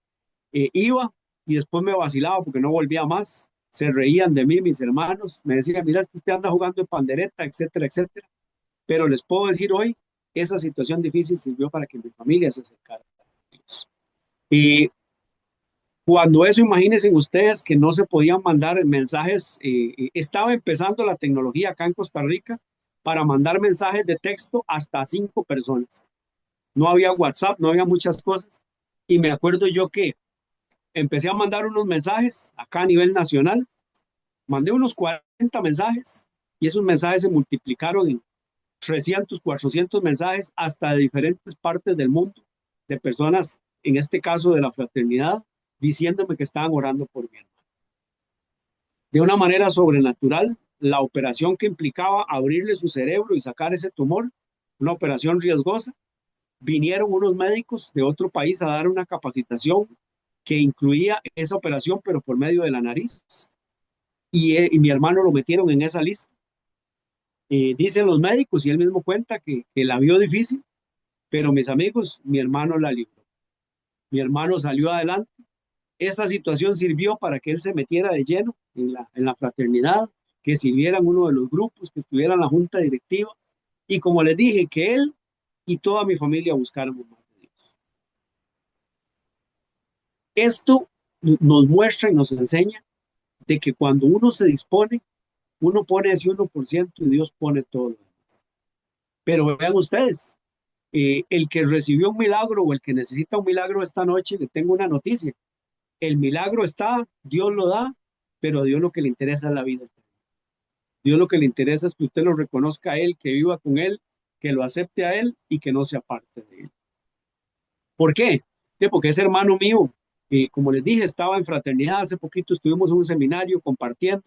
iba y después me vacilaba porque no volvía más. Se reían de mí, mis hermanos. Me decían, mira, es que usted anda jugando de pandereta, etcétera, etcétera. Pero les puedo decir hoy, esa situación difícil sirvió para que mi familia se acercara a Dios. Y cuando eso, imagínense ustedes que no se podían mandar mensajes, estaba empezando la tecnología acá en Costa Rica para mandar mensajes de texto hasta 5 personas. No había WhatsApp, no había muchas cosas. Y me acuerdo yo que empecé a mandar unos mensajes acá a nivel nacional, mandé unos 40 mensajes y esos mensajes se multiplicaron en 300, 400 mensajes hasta de diferentes partes del mundo, de personas, en este caso de la fraternidad, diciéndome que estaban orando por mí. De una manera sobrenatural, la operación que implicaba abrirle su cerebro y sacar ese tumor, una operación riesgosa, vinieron unos médicos de otro país a dar una capacitación que incluía esa operación, pero por medio de la nariz. Y mi hermano lo metieron en esa lista. Dicen los médicos y él mismo cuenta que la vio difícil, pero mis amigos, mi hermano la libró. Mi hermano salió adelante. Esta situación sirvió para que él se metiera de lleno en la fraternidad, que sirviera en uno de los grupos, que estuviera en la junta directiva. Y como les dije, que él y toda mi familia buscáramos más de Dios. Esto nos muestra y nos enseña de que cuando uno se dispone, uno pone ese 1% y Dios pone todo lo demás. Pero vean ustedes, el que recibió un milagro o el que necesita un milagro esta noche, le tengo una noticia. El milagro está, Dios lo da, pero a Dios lo que le interesa es la vida. Dios lo que le interesa es que usted lo reconozca a Él, que viva con Él, que lo acepte a Él y que no se aparte de Él. ¿Por qué? Porque ese hermano mío, como les dije, estaba en fraternidad, hace poquito estuvimos en un seminario compartiendo,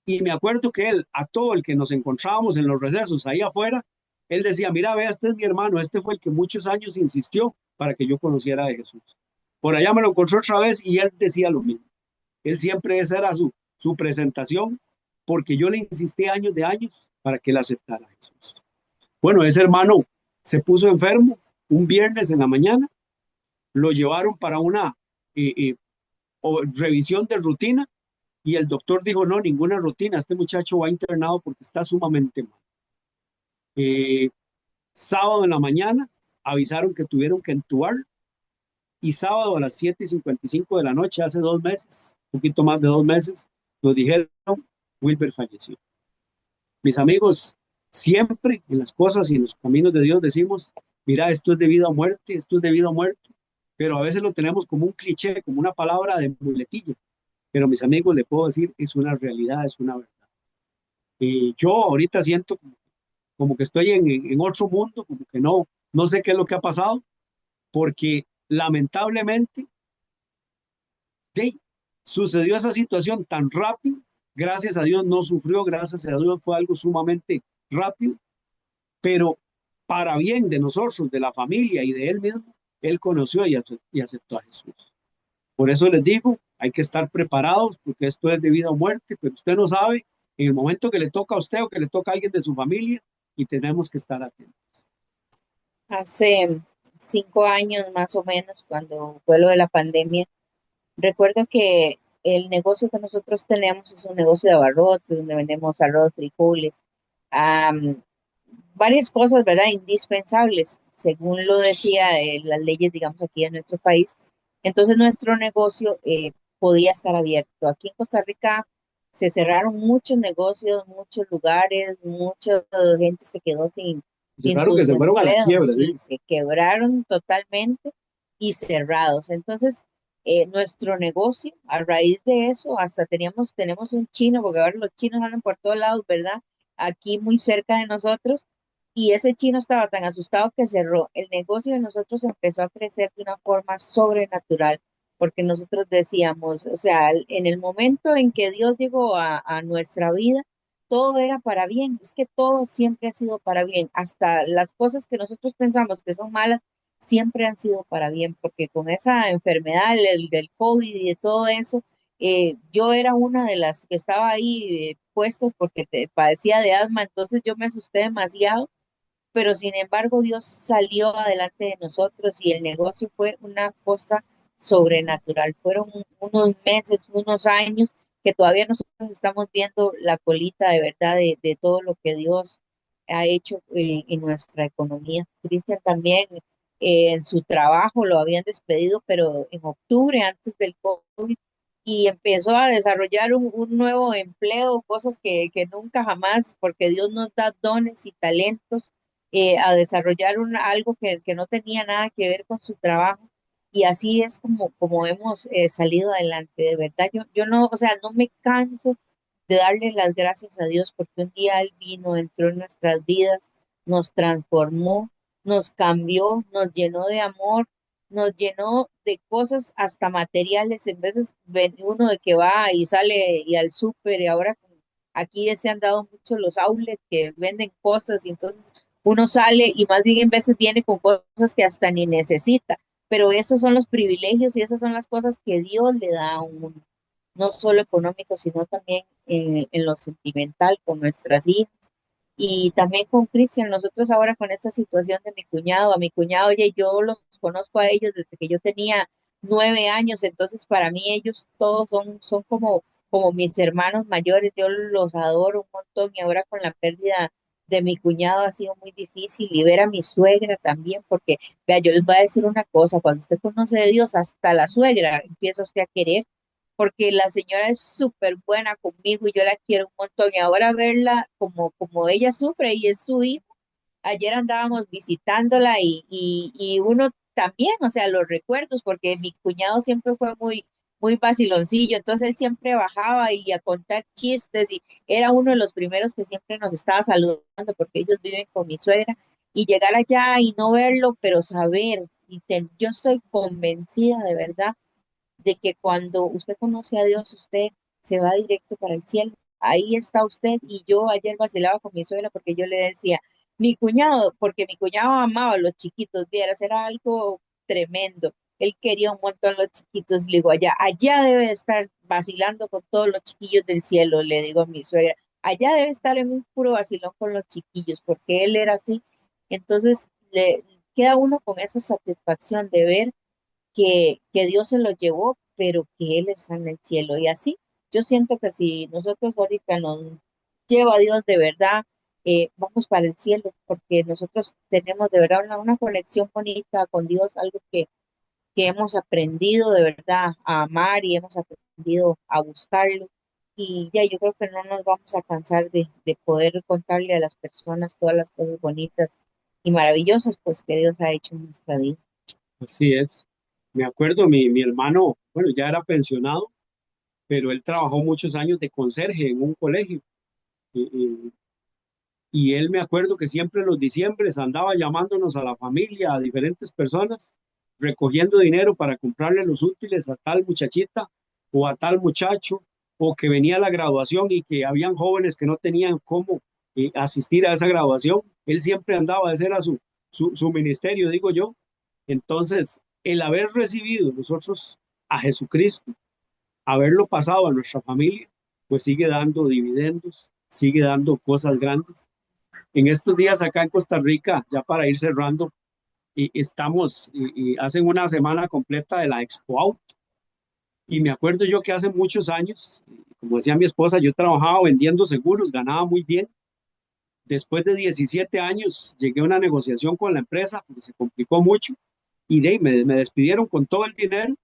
y me acuerdo que él, a todo el que nos encontrábamos en los recesos ahí afuera, él decía, mira, vea, este es mi hermano, este fue el que muchos años insistió para que yo conociera de Jesús. Por allá me lo encontré otra vez y él decía lo mismo. Él siempre, esa era su presentación, porque yo le insistí años de años para que él aceptara a Jesús. Bueno, ese hermano se puso enfermo un viernes en la mañana, lo llevaron para una revisión de rutina y el doctor dijo, no, ninguna rutina, este muchacho va internado porque está sumamente mal. Sábado en la mañana avisaron que tuvieron que entubar y sábado a las 7:55 de la noche, hace 2 meses, un poquito más de 2 meses, nos dijeron, Wilber falleció. Mis amigos, siempre en las cosas y en los caminos de Dios decimos, mira, esto es de vida o muerte, esto es de vida o muerte, pero a veces lo tenemos como un cliché, como una palabra de muletilla. Pero mis amigos, le puedo decir, es una realidad, es una verdad. Yo ahorita siento como que estoy en otro mundo, como que no sé qué es lo que ha pasado, porque lamentablemente sucedió esa situación tan rápido, gracias a Dios no sufrió, gracias a Dios fue algo sumamente rápido, pero para bien de nosotros, de la familia y de él mismo, él conoció y aceptó a Jesús. Por eso les digo, hay que estar preparados porque esto es de vida o muerte, pero usted no sabe en el momento que le toca a usted o que le toca a alguien de su familia y tenemos que estar atentos. Hace 5 años más o menos, cuando fue lo de la pandemia, recuerdo que el negocio que nosotros tenemos es un negocio de abarrotes, donde vendemos arroz, frijoles, am, varias cosas, ¿verdad? Indispensables, según lo decía las leyes, digamos, aquí en nuestro país. Entonces nuestro negocio podía estar abierto. Aquí en Costa Rica se cerraron muchos negocios, muchos lugares, mucha gente se quedó sin Claro que sus se fueron a la empleos, quiebra, sí, ¿sí? se quebraron totalmente y cerrados. Entonces, nuestro negocio, a raíz de eso, hasta tenemos un chino, porque ahora los chinos andan por todos lados, ¿verdad? Aquí muy cerca de nosotros, y ese chino estaba tan asustado que cerró. El negocio de nosotros empezó a crecer de una forma sobrenatural, porque nosotros decíamos, o sea, en el momento en que Dios llegó a nuestra vida, todo era para bien. Es que todo siempre ha sido para bien. Hasta las cosas que nosotros pensamos que son malas, siempre han sido para bien, porque con esa enfermedad, del COVID y de todo eso, yo era una de las que estaba ahí puestos porque padecía de asma, entonces yo me asusté demasiado, pero sin embargo Dios salió adelante de nosotros y el negocio fue una cosa sobrenatural. Fueron unos meses, unos años que todavía nosotros estamos viendo la colita de verdad de todo lo que Dios ha hecho en nuestra economía. Cristian también en su trabajo lo habían despedido, pero en octubre, antes del COVID, y empezó a desarrollar un nuevo empleo, cosas que nunca jamás, porque Dios nos da dones y talentos a desarrollar algo que no tenía nada que ver con su trabajo. Y así es como hemos salido adelante, de verdad. Yo no, o sea, no me canso de darle las gracias a Dios porque un día Él vino, entró en nuestras vidas, nos transformó, nos cambió, nos llenó de amor, nos llenó de cosas hasta materiales. En veces ven uno de que va y sale y al súper y ahora aquí se han dado mucho los outlets que venden cosas y entonces uno sale y más bien en veces viene con cosas que hasta ni necesita, pero esos son los privilegios y esas son las cosas que Dios le da a uno, no solo económico, sino también en lo sentimental con nuestras hijas. Y también con Cristian, nosotros ahora con esta situación de mi cuñado, a mi cuñado, oye, yo los conozco a ellos desde que yo tenía 9 años, entonces para mí ellos todos son como mis hermanos mayores, yo los adoro un montón y ahora con la pérdida de mi cuñado ha sido muy difícil y ver a mi suegra también, porque vea, yo les voy a decir una cosa, cuando usted conoce de Dios, hasta la suegra empieza usted a querer, porque la señora es súper buena conmigo y yo la quiero un montón y ahora verla como ella sufre y es su hijo, ayer andábamos visitándola y uno también, o sea, los recuerdos, porque mi cuñado siempre fue muy vaciloncillo, entonces él siempre bajaba y a contar chistes y era uno de los primeros que siempre nos estaba saludando porque ellos viven con mi suegra y llegar allá y no verlo, pero saber, yo estoy convencida de verdad de que cuando usted conoce a Dios, usted se va directo para el cielo. Ahí está usted y yo ayer vacilaba con mi suegra porque yo le decía, mi cuñado, porque mi cuñado amaba a los chiquitos, vieras, era algo tremendo. Él quería un montón a los chiquitos, le digo, allá debe estar vacilando con todos los chiquillos del cielo, le digo a mi suegra, allá debe estar en un puro vacilón con los chiquillos, porque él era así. Entonces, le queda uno con esa satisfacción de ver que Dios se lo llevó, pero que Él está en el cielo. Y así, yo siento que si nosotros ahorita nos lleva a Dios de verdad, vamos para el cielo, porque nosotros tenemos de verdad una conexión bonita con Dios, algo que hemos aprendido de verdad a amar y hemos aprendido a buscarlo. Y ya yo creo que no nos vamos a cansar de poder contarle a las personas todas las cosas bonitas y maravillosas pues que Dios ha hecho en nuestra vida. Así es. Me acuerdo, mi hermano, bueno, ya era pensionado, pero él trabajó muchos años de conserje en un colegio. Y, y- y él me acuerdo que siempre en los diciembres andaba llamándonos a la familia, a diferentes personas, recogiendo dinero para comprarle los útiles a tal muchachita o a tal muchacho, o que venía a la graduación y que habían jóvenes que no tenían cómo asistir a esa graduación. Él siempre andaba, ese era su ministerio, digo yo. Entonces, el haber recibido nosotros a Jesucristo, haberlo pasado a nuestra familia, pues sigue dando dividendos, sigue dando cosas grandes. En estos días acá en Costa Rica, ya para ir cerrando, y estamos, y hacen una semana completa de la Expo Auto. Y me acuerdo yo que hace muchos años, como decía mi esposa, yo trabajaba vendiendo seguros, ganaba muy bien. Después de 17 años llegué a una negociación con la empresa, porque se complicó mucho, y de ahí me despidieron con todo el dinero.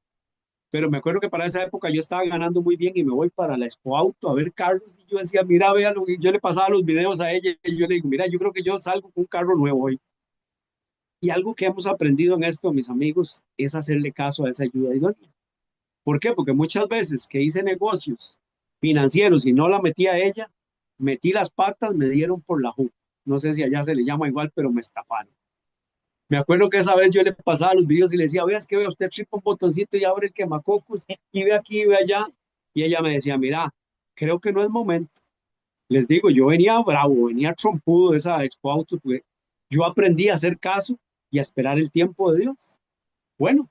Pero me acuerdo que para esa época yo estaba ganando muy bien y me voy para la Expo Auto a ver carros y yo decía, mira, vea, yo le pasaba los videos a ella y yo le digo, mira, yo creo que yo salgo con un carro nuevo hoy. Y algo que hemos aprendido en esto, mis amigos, es hacerle caso a esa ayuda idónea. ¿Por qué? Porque muchas veces que hice negocios financieros y no la metí a ella, metí las patas, me dieron por la jupa. no sé si allá se le llama igual, pero me estafaron. Me acuerdo que esa vez yo le pasaba los videos y le decía, vea, es que vea, usted tripa un botoncito y abre el quemacocos y ve aquí y ve allá. Y ella me decía, mira, creo que no es momento. Les digo, yo venía bravo, venía trompudo de esa Expo Auto, porque yo aprendí a hacer caso y a esperar el tiempo de Dios. Bueno,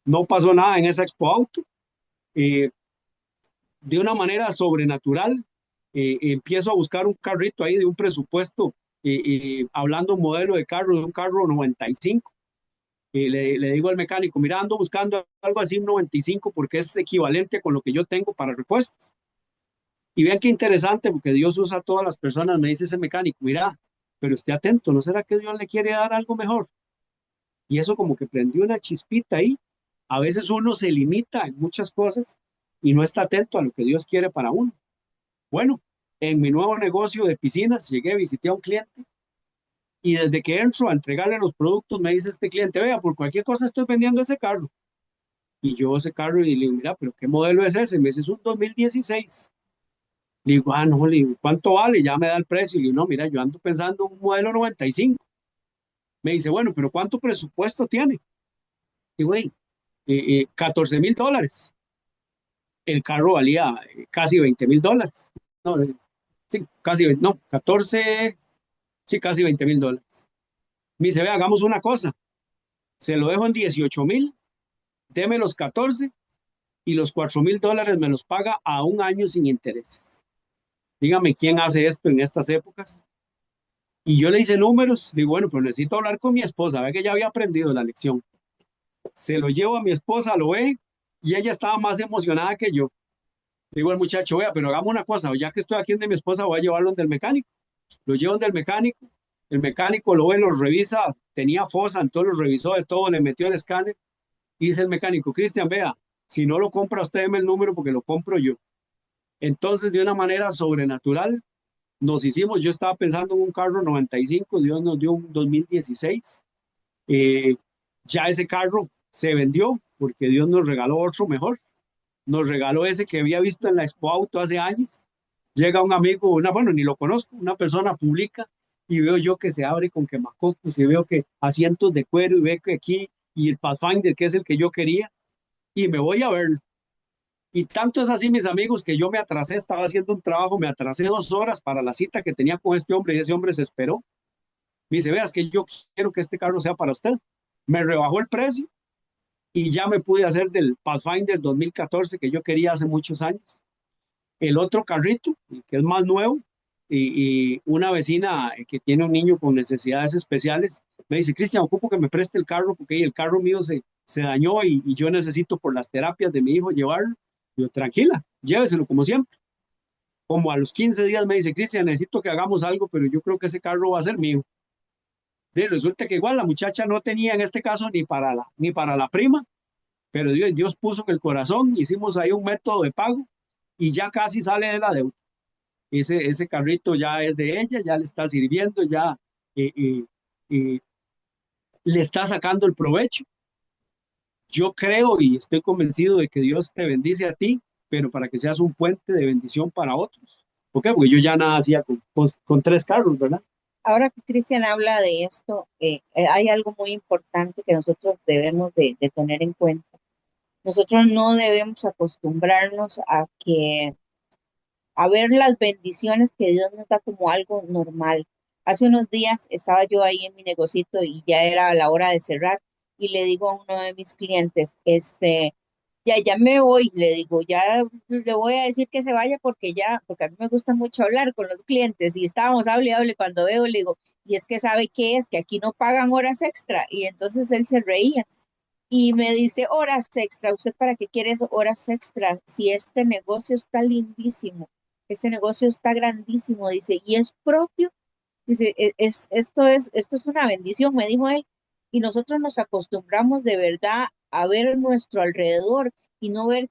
no pasó nada en esa Expo Auto. Eh, de una manera sobrenatural, empiezo a buscar un carrito ahí de un presupuesto, hablando modelo de carro, de un carro 95. Le digo al mecánico, mira, ando buscando algo así, un 95, porque es equivalente con lo que yo tengo para repuestos. Y vean qué interesante, porque Dios usa a todas las personas, me dice ese mecánico, mira, pero esté atento, ¿no será que Dios le quiere dar algo mejor? Y eso como que prendió una chispita ahí. A veces uno se limita en muchas cosas y no está atento a lo que Dios quiere para uno. Bueno, en mi nuevo negocio de piscinas, llegué, visité a un cliente y desde que entro a entregarle los productos, me dice este cliente, vea, por cualquier cosa estoy vendiendo ese carro. Y yo ese carro y le digo, mira, pero ¿qué modelo es ese? Me dice, es un 2016. Le digo, ah, no, le digo, ¿cuánto vale? Ya me da el precio. Le digo, no, mira, yo ando pensando en un modelo 95. Me dice, bueno, pero ¿cuánto presupuesto tiene? Digo, hey, $14,000. El carro valía casi $20,000. No, sí, casi, no, 14, sí, casi $20,000. Me dice, ve, hagamos una cosa, se lo dejo en 18,000, deme los 14 y los $4,000 me los paga a un año sin intereses. Dígame quién hace esto en estas épocas. Y yo le hice números, digo, bueno, pero necesito hablar con mi esposa, ve que ya había aprendido la lección. Se lo llevo a mi esposa, lo ve, y ella estaba más emocionada que yo. Digo al muchacho, vea, pero hagamos una cosa, ya que estoy aquí donde mi esposa, voy a llevarlo donde el mecánico. Lo llevo donde el mecánico lo ve, lo revisa, tenía fosa, entonces lo revisó de todo, le metió el escáner, y dice el mecánico, Cristian, vea, si no lo compra usted, deme el número porque lo compro yo. Entonces, de una manera sobrenatural, nos hicimos, yo estaba pensando en un carro 95, Dios nos dio un 2016. Eh, ya ese carro se vendió porque Dios nos regaló otro mejor. Nos regaló ese que había visto en la Expo Auto hace años. Llega un amigo, bueno, ni lo conozco, una persona publica y veo yo que se abre con quemacocos y veo que asientos de cuero y veo que aquí y el Pathfinder, que es el que yo quería, y me voy a verlo. Y tanto es así, mis amigos, que yo me atrasé, estaba haciendo un trabajo, me atrasé 2 horas para la cita que tenía con este hombre y ese hombre se esperó. Me dice, veas que yo quiero que este carro sea para usted. Me rebajó el precio y ya me pude hacer del Pathfinder 2014 que yo quería hace muchos años. El otro carrito, que es más nuevo, y una vecina que tiene un niño con necesidades especiales, me dice, Cristian, ocupo que me preste el carro porque el carro mío se dañó y yo necesito por las terapias de mi hijo llevarlo. Yo, tranquila, lléveselo como siempre. Como a los 15 días me dice, Cristian, necesito que hagamos algo, pero yo creo que ese carro va a ser mío. Y resulta que igual la muchacha no tenía en este caso ni para la prima, pero Dios puso en el corazón, hicimos ahí un método de pago y ya casi sale de la deuda. Ese carrito ya es de ella, ya le está sirviendo, ya eh, eh, eh, le está sacando el provecho. Yo creo y estoy convencido de que Dios te bendice a ti, pero para que seas un puente de bendición para otros. ¿Por qué? Porque yo ya nada hacía con 3 carros, ¿verdad? Ahora que Cristian habla de esto, hay algo muy importante que nosotros debemos de tener en cuenta. Nosotros no debemos acostumbrarnos a ver las bendiciones que Dios nos da como algo normal. Hace unos días estaba yo ahí en mi negocito y ya era la hora de cerrar y le digo a uno de mis clientes, ya me voy, le digo, ya le voy a decir que se vaya porque a mí me gusta mucho hablar con los clientes y estábamos hable y hable cuando veo, le digo, y es que sabe qué es, que aquí no pagan horas extra y entonces él se reía. Y me dice, horas extra, ¿usted para qué quiere horas extra? Si este negocio está lindísimo, este negocio está grandísimo, dice, y es propio, dice, esto es una bendición, me dijo él, y nosotros nos acostumbramos de verdad a ver nuestro alrededor y no ver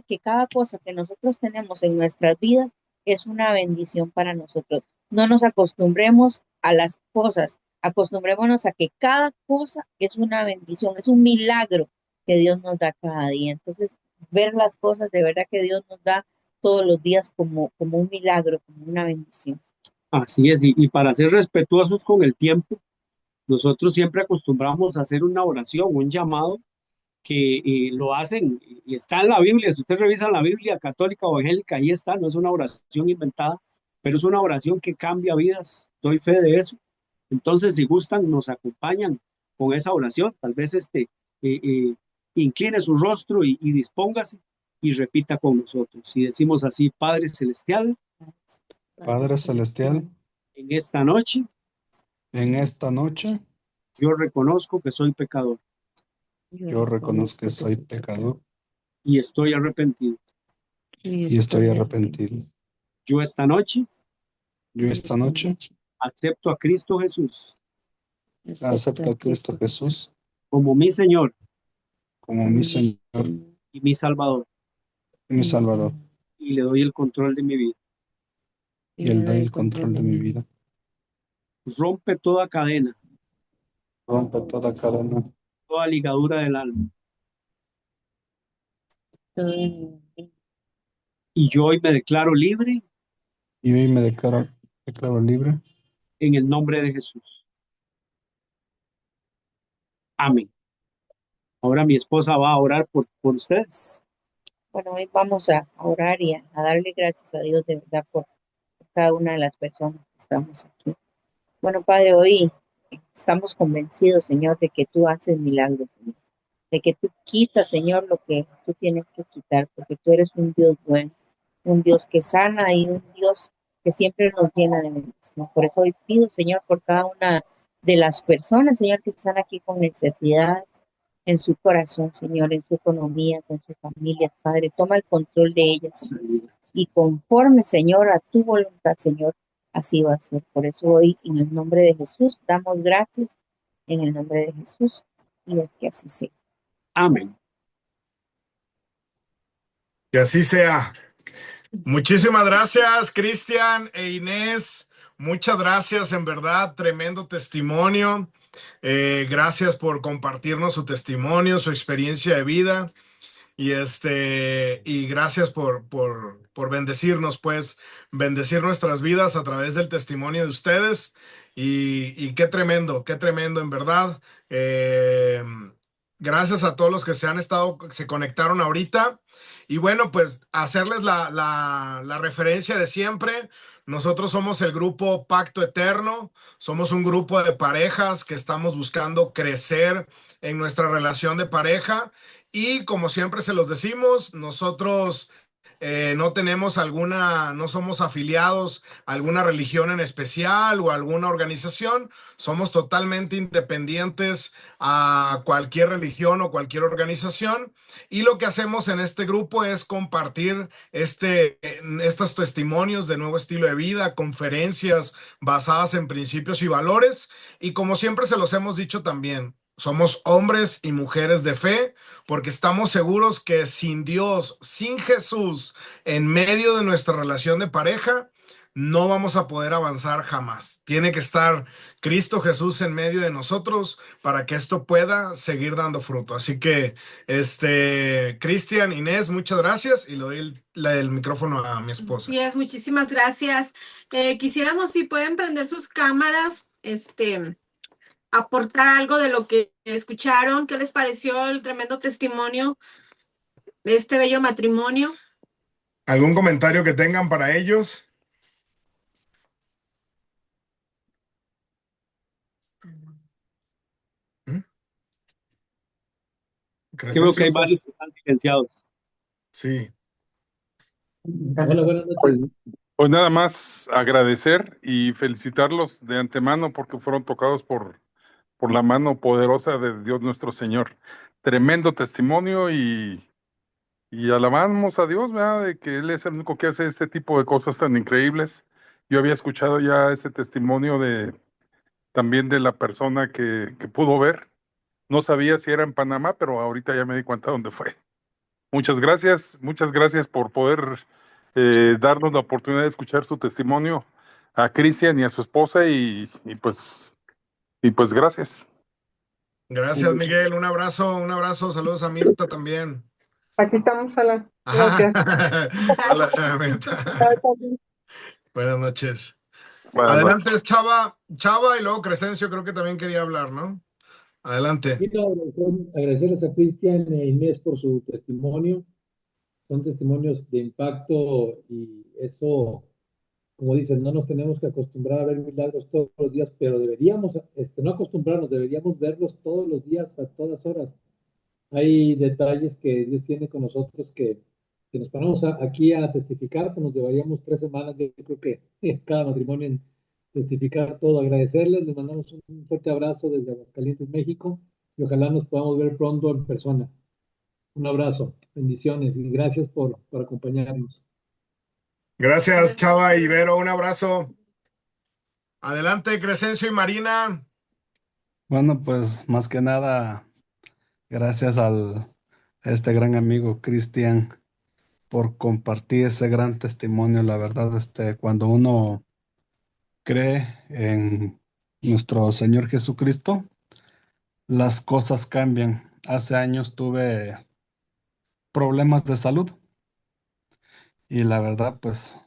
que cada cosa que nosotros tenemos en nuestras vidas es una bendición para nosotros. No nos acostumbremos a las cosas, acostumbrémonos a que cada cosa es una bendición, es un milagro que Dios nos da cada día. Entonces, ver las cosas de verdad que Dios nos da todos los días como un milagro, como una bendición. Así es, y para ser respetuosos con el tiempo, nosotros siempre acostumbramos a hacer una oración, un llamado que lo hacen y está en la Biblia. Si usted revisa la Biblia católica o evangélica, ahí está, no es una oración inventada, pero es una oración que cambia vidas. Doy fe de eso. Entonces, si gustan, nos acompañan con esa oración. Tal vez incline su rostro y dispóngase y repita con nosotros. Si decimos así, Padre Celestial, Padre Celestial, en esta noche en esta noche yo reconozco que soy pecador yo reconozco que soy pecador y estoy arrepentido. y estoy arrepentido. Yo esta noche Yo esta noche acepto a Cristo Jesús acepto a Cristo Jesús como mi Señor como mi Señor y mi Salvador y mi Salvador, y le doy el control de mi vida. y Él da el control de mi vida. Rompe toda cadena, Rompe toda cadena, toda ligadura del alma. Y yo hoy me declaro libre y hoy me declaro libre. en el nombre de Jesús. Amén. Ahora mi esposa va a orar por ustedes. Bueno, hoy vamos a orar y a darle gracias a Dios de verdad por cada una de las personas que estamos aquí. Bueno, Padre, hoy estamos convencidos, Señor, de que tú haces milagros, Señor, de que tú quitas, Señor, lo que tú tienes que quitar, porque tú eres un Dios bueno, un Dios que sana y un Dios que siempre nos llena de bendición. Por eso hoy pido, Señor, por cada una de las personas, Señor, que están aquí con necesidades en su corazón, Señor, en su economía, con sus familias, Padre, toma el control de ellas y conforme, Señor, a tu voluntad, Señor, así va a ser. Por eso hoy, en el nombre de Jesús, damos gracias en el nombre de Jesús y que así sea. Amén. Que así sea. Muchísimas gracias, Cristian e Inés. Muchas gracias, en verdad, tremendo testimonio. Gracias por compartirnos su testimonio, su experiencia de vida. Y gracias por bendecirnos, pues, bendecir nuestras vidas a través del testimonio de ustedes. Y qué tremendo, en verdad. Gracias a todos los que se conectaron ahorita. Y bueno, pues hacerles la referencia de siempre. Nosotros somos el grupo Pacto Eterno. Somos un grupo de parejas que estamos buscando crecer en nuestra relación de pareja. Y como siempre se los decimos, nosotros no tenemos no somos afiliados a alguna religión en especial o a alguna organización. Somos totalmente independientes a cualquier religión o cualquier organización. Y lo que hacemos en este grupo es compartir estos testimonios de nuevo estilo de vida, conferencias basadas en principios y valores. Y como siempre se los hemos dicho también, somos hombres y mujeres de fe, porque estamos seguros que sin Dios, sin Jesús, en medio de nuestra relación de pareja, no vamos a poder avanzar jamás. Tiene que estar Cristo Jesús en medio de nosotros para que esto pueda seguir dando fruto. Así que, Cristian, Inés, muchas gracias y le doy el micrófono a mi esposa. Así es, muchísimas gracias. Quisiéramos, si pueden prender sus cámaras, aportar algo de lo que escucharon. ¿Qué les pareció el tremendo testimonio de este bello matrimonio? ¿Algún comentario que tengan para ellos? Creo que hay varios que están silenciados. Sí. Hola, buenas noches. Pues nada más agradecer y felicitarlos de antemano porque fueron tocados por la mano poderosa de Dios nuestro Señor. Tremendo testimonio y alabamos a Dios, ¿verdad? De que Él es el único que hace este tipo de cosas tan increíbles. Yo había escuchado ya ese testimonio también de la persona que pudo ver. No sabía si era en Panamá, pero ahorita ya me di cuenta dónde fue. Muchas gracias por poder darnos la oportunidad de escuchar su testimonio a Cristian y a su esposa y pues gracias. Gracias, Miguel. Un abrazo. Saludos a Mirta también. Aquí estamos, Alan. Gracias. Hola, Mirta. Buenas noches. Buenas noches. Adelante, Chava, y luego Crescencio creo que también quería hablar, ¿no? Adelante. Quiero agradecerles a Cristian e Inés por su testimonio. Son testimonios de impacto y eso, como dicen, no nos tenemos que acostumbrar a ver milagros todos los días, pero deberíamos, no acostumbrarnos, deberíamos verlos todos los días, a todas horas. Hay detalles que Dios tiene con nosotros que nos ponemos aquí a testificar, pues nos llevaríamos 3 semanas, yo creo que cada matrimonio en testificar todo, agradecerles, les mandamos un fuerte abrazo desde Aguascalientes, México, y ojalá nos podamos ver pronto en persona. Un abrazo, bendiciones y gracias por acompañarnos. Gracias, Chava y Vero, un abrazo. Adelante, Crescencio y Marina. Bueno, pues más que nada, gracias a este gran amigo Cristian por compartir ese gran testimonio. La verdad, cuando uno cree en nuestro Señor Jesucristo, las cosas cambian. Hace años tuve problemas de salud y la verdad, pues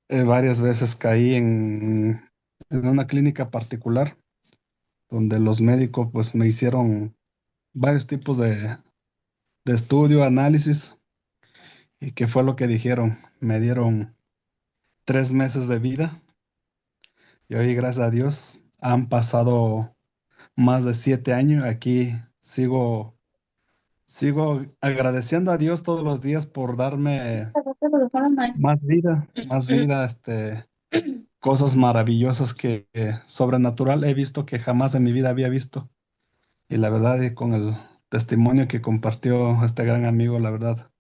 varias veces caí en una clínica particular donde los médicos pues me hicieron varios tipos de estudio, análisis y qué fue lo que dijeron. Me dieron 3 meses de vida y hoy, gracias a Dios, han pasado más de 7 años. Aquí sigo agradeciendo a Dios todos los días por darme más vida, cosas maravillosas que sobrenatural he visto que jamás en mi vida había visto. Y la verdad, y con el testimonio que compartió este gran amigo, la verdad,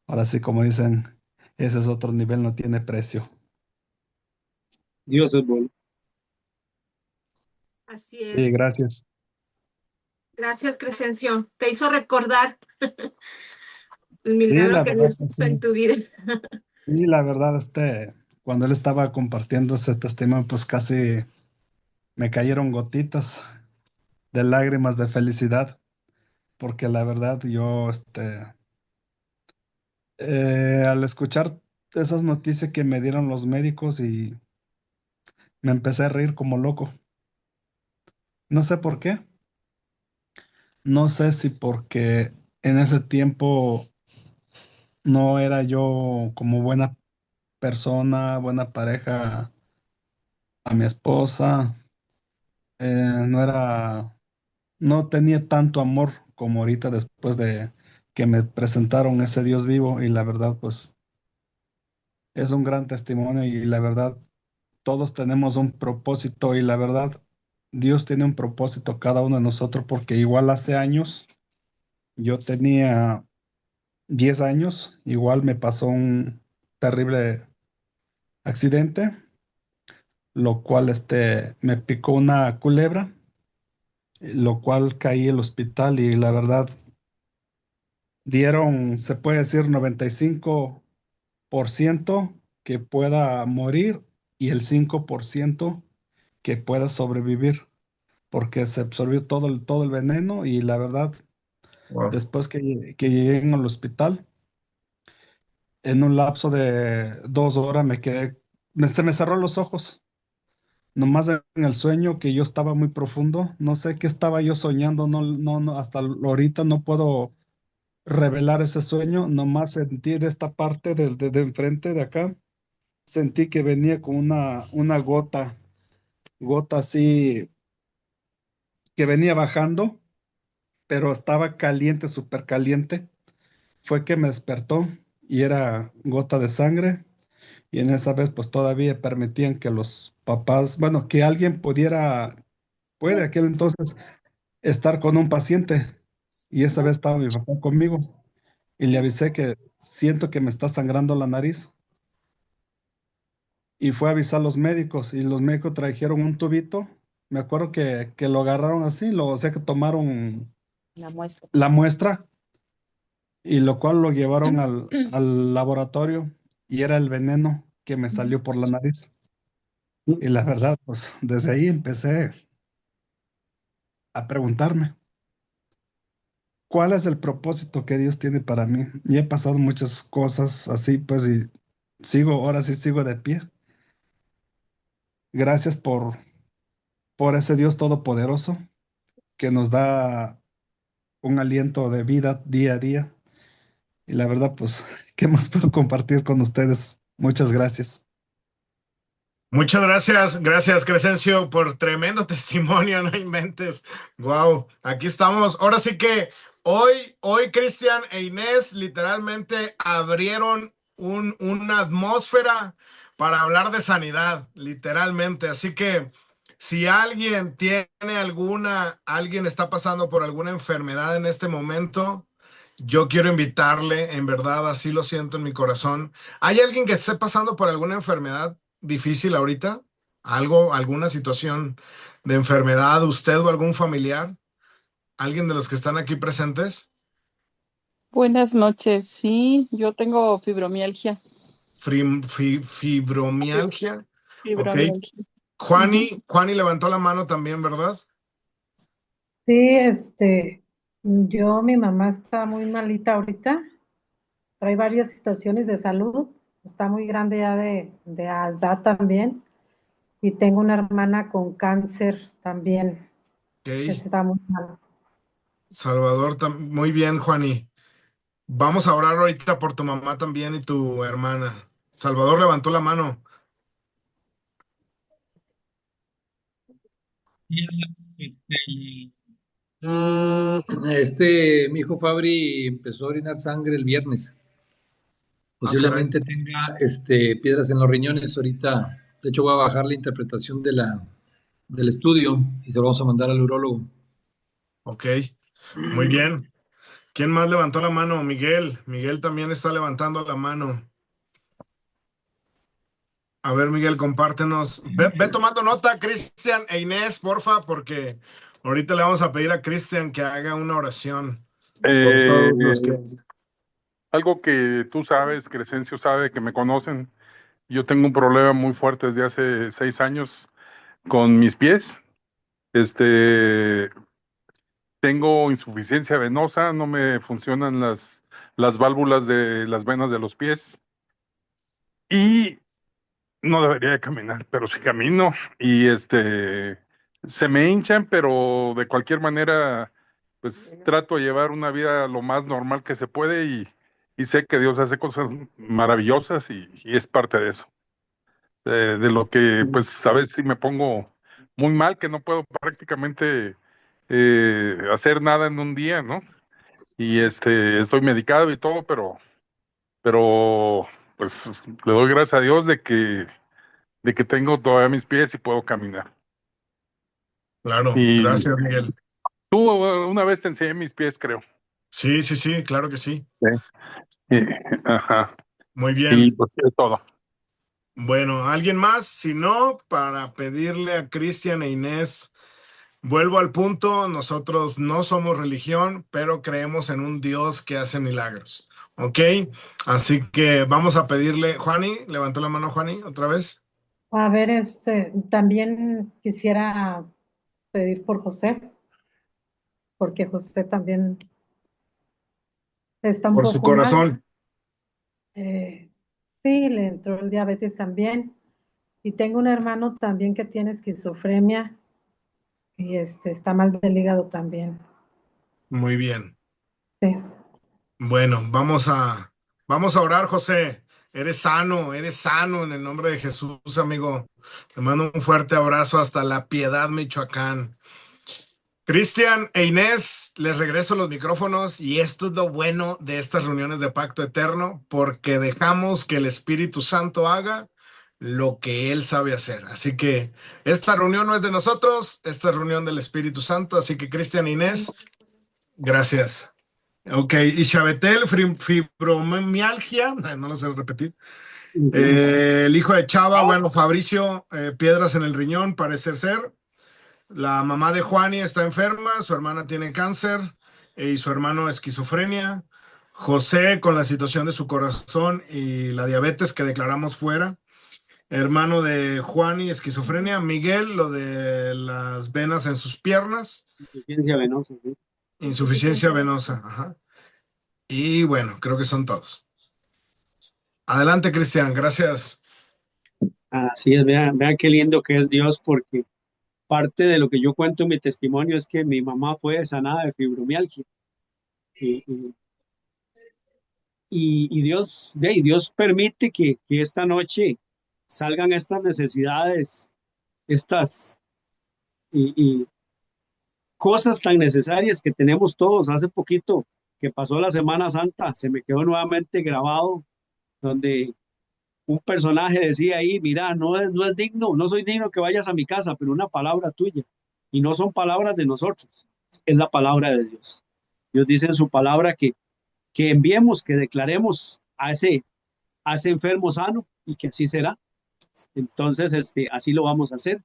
ahora sí, como dicen, ese es otro nivel, no tiene precio. Dios es bueno. Así Sí, es. gracias. Gracias, Crescencio. Te hizo recordar el Sí, milagro la que verdad, Dios que hizo en sí. tu vida. Sí, la verdad, cuando él estaba compartiendo ese testimonio, pues casi me cayeron gotitas de lágrimas de felicidad, porque la verdad yo, al escuchar esas noticias que me dieron los médicos y me empecé a reír como loco. No sé por qué, no sé si porque en ese tiempo no era yo como buena persona, buena pareja a mi esposa, no tenía tanto amor como ahorita después de que me presentaron ese Dios vivo y la verdad, pues es un gran testimonio y la verdad, todos tenemos un propósito y la verdad, Dios tiene un propósito cada uno de nosotros porque igual hace años, yo tenía 10 años, igual me pasó un terrible accidente, lo cual me picó una culebra, lo cual caí al hospital y la verdad dieron, se puede decir, 95% que pueda morir y el 5% que pueda sobrevivir, porque se absorbió todo el veneno y la verdad, Wow. después que llegué al hospital, en un lapso de 2 horas se me cerró los ojos, nomás en el sueño que yo estaba muy profundo, no sé qué estaba yo soñando, no, no, no, hasta ahorita no puedo revelar ese sueño, nomás sentí de esta parte de enfrente de acá, sentí que venía con una gota así, que venía bajando, pero estaba caliente, súper caliente. Fue que me despertó y era gota de sangre. Y en esa vez, pues todavía permitían que los papás, bueno, que alguien puede aquel entonces estar con un paciente. Y esa vez estaba mi papá conmigo y le avisé que siento que me está sangrando la nariz. Y fue a avisar a los médicos y los médicos trajeron un tubito. Me acuerdo que lo agarraron así, o sea que tomaron La muestra. la muestra y lo cual lo llevaron al laboratorio y era el veneno que me salió por la nariz. Y la verdad, pues desde ahí empecé a preguntarme, ¿cuál es el propósito que Dios tiene para mí? Y he pasado muchas cosas así, pues, y ahora sí sigo de pie. Gracias por ese Dios todopoderoso que nos da un aliento de vida día a día. Y la verdad, pues, ¿qué más puedo compartir con ustedes? Muchas gracias. Muchas gracias Crescencio por tremendo testimonio, no inventes. Wow, aquí estamos. Ahora sí que hoy Cristian e Inés literalmente abrieron una atmósfera para hablar de sanidad, literalmente. Así que si alguien alguien está pasando por alguna enfermedad en este momento, yo quiero invitarle, en verdad, así lo siento en mi corazón. ¿Hay alguien que esté pasando por alguna enfermedad difícil ahorita? ¿Alguna situación de enfermedad, usted o algún familiar? ¿Alguien de los que están aquí presentes? Buenas noches. Sí, yo tengo fibromialgia. Fibromialgia. Ok. Fibromialgia. Juani levantó la mano también, ¿verdad? Sí, mi mamá está muy malita ahorita, trae varias situaciones de salud, está muy grande ya de edad también, y tengo una hermana con cáncer también, que Ok. está muy mal. Salvador, muy bien, Juani. Vamos a orar ahorita por tu mamá también y tu hermana. Salvador levantó la mano. Mi hijo Fabri empezó a orinar sangre el viernes. Ah, caray. Posiblemente tenga piedras en los riñones ahorita. De hecho, voy a bajar la interpretación del estudio y se lo vamos a mandar al urólogo. Ok, muy bien. ¿Quién más levantó la mano? Miguel. Miguel también está levantando la mano. A ver, Miguel, compártenos. Ve tomando nota, Cristian e Inés, porfa, porque ahorita le vamos a pedir a Cristian que haga una oración por Eh, todos los que... Algo que tú sabes, Crescencio sabe, que me conocen. Yo tengo un problema muy fuerte desde hace 6 años con mis pies. Este, Tengo insuficiencia venosa, no me funcionan las válvulas de las venas de los pies y no debería de caminar, pero sí camino y se me hinchan, pero de cualquier manera, pues trato de llevar una vida lo más normal que se puede y sé que Dios hace cosas maravillosas y es parte de eso. De lo que, pues, a veces sí me pongo muy mal, que no puedo prácticamente hacer nada en un día, ¿no? Y estoy medicado y todo, pero pues le doy gracias a Dios de que tengo todavía mis pies y puedo caminar. Claro, Y gracias, Miguel. tú una vez te enseñé mis pies, creo. Sí, sí, sí, claro que sí. Sí. Y- ajá. Muy Y bien. pues es todo. Bueno, ¿alguien más? Si no, para pedirle a Cristian e Inés, vuelvo al punto, nosotros no somos religión, pero creemos en un Dios que hace milagros. ¿Ok? Así que vamos a pedirle, Juani, levantó la mano Juani otra vez. A ver, también quisiera pedir por José, porque José también está un Por su poco mal. corazón. Sí, le entró el diabetes también, y tengo un hermano también que tiene esquizofrenia, y está mal del hígado también. Muy bien. Sí. Bueno, vamos a orar, José. Eres sano en el nombre de Jesús, amigo. Te mando un fuerte abrazo hasta La Piedad, Michoacán. Cristian e Inés, les regreso los micrófonos y esto es lo bueno de estas reuniones de Pacto Eterno, porque dejamos que el Espíritu Santo haga lo que Él sabe hacer. Así que esta reunión no es de nosotros, esta es reunión del Espíritu Santo. Así que Cristian e Inés, gracias. Ok, y Chabetel, fibromialgia, no lo sé repetir. El hijo de Chava, bueno, Fabricio, piedras en el riñón, parece ser. La mamá de Juani está enferma, su hermana tiene cáncer y su hermano esquizofrenia. José con la situación de su corazón y la diabetes que declaramos fuera. Hermano de Juani, esquizofrenia. Miguel, lo de las venas en sus piernas. Insuficiencia venosa, ¿sí? Insuficiencia venosa. Ajá. Y bueno, creo que son todos. Adelante, Cristian, gracias. Así es, vean qué lindo que es Dios, porque parte de lo que yo cuento en mi testimonio es que mi mamá fue sanada de fibromialgia. Y, y- Dios permite que esta noche salgan estas necesidades, estas y cosas tan necesarias que tenemos todos. Hace poquito que pasó la Semana Santa, se me quedó nuevamente grabado, donde un personaje decía ahí, mira, no es digno, no soy digno que vayas a mi casa, pero una palabra tuya. Y no son palabras de nosotros, es la palabra de Dios. Dios dice en su palabra que enviemos, que declaremos a ese enfermo sano y que así será. Entonces, así lo vamos a hacer.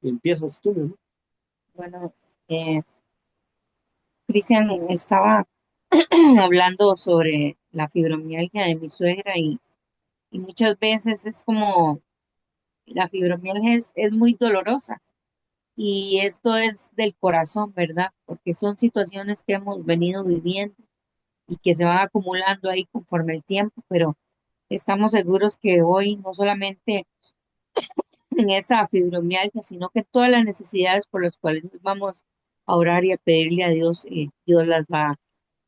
Empiezas tú, mi amor. Bueno, Cristian estaba hablando sobre la fibromialgia de mi suegra y muchas veces es como la fibromialgia es muy dolorosa y esto es del corazón, ¿verdad? Porque son situaciones que hemos venido viviendo y que se van acumulando ahí conforme el tiempo, pero estamos seguros que hoy no solamente en esa fibromialgia, sino que todas las necesidades por las cuales nos vamos a orar y a pedirle a Dios, Dios las va a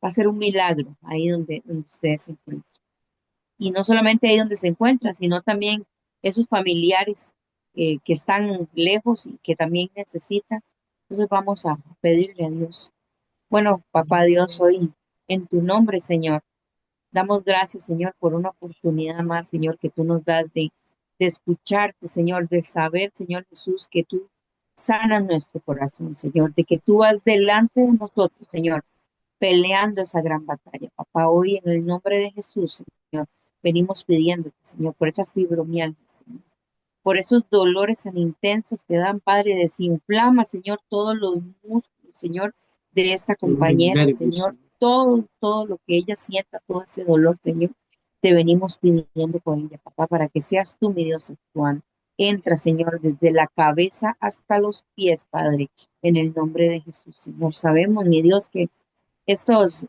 hacer un milagro ahí donde ustedes se encuentran. Y no solamente ahí donde se encuentran, sino también esos familiares que están lejos y que también necesitan. Entonces vamos a pedirle a Dios. Bueno, papá Dios, hoy en tu nombre, Señor. Damos gracias, Señor, por una oportunidad más, Señor, que tú nos das de escucharte, Señor, de saber, Señor Jesús, que tú sanas nuestro corazón, Señor, de que tú vas delante de nosotros, Señor, peleando esa gran batalla. Papá, hoy en el nombre de Jesús, Señor, venimos pidiéndote, Señor, por esa fibromialgia, Señor, por esos dolores tan intensos que dan, Padre, desinflama, Señor, todos los músculos, Señor, de esta Los compañera, nervios. Señor, todo lo que ella sienta, todo ese dolor, Señor, te venimos pidiendo por ella, papá, para que seas tú, mi Dios, actuando. Entra, Señor, desde la cabeza hasta los pies, Padre, en el nombre de Jesús, Señor. Sabemos, mi Dios, que estos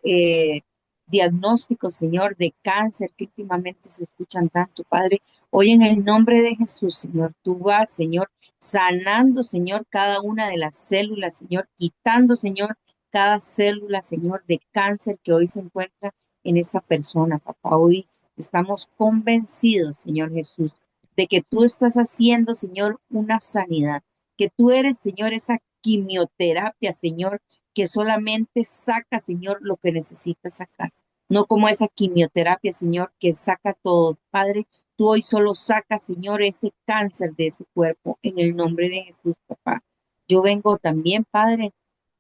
diagnósticos, Señor, de cáncer que últimamente se escuchan tanto, Padre. Hoy en el nombre de Jesús, Señor, tú vas, Señor, sanando, Señor, cada una de las células, Señor, quitando, Señor, cada célula, Señor, de cáncer que hoy se encuentra en esta persona, papá. Hoy estamos convencidos, Señor Jesús, de que tú estás haciendo, Señor, una sanidad, que tú eres, Señor, esa quimioterapia, Señor, que solamente saca, Señor, lo que necesita sacar. No como esa quimioterapia, Señor, que saca todo. Padre, tú hoy solo sacas, Señor, ese cáncer de ese cuerpo en el nombre de Jesús, papá. Yo vengo también, Padre,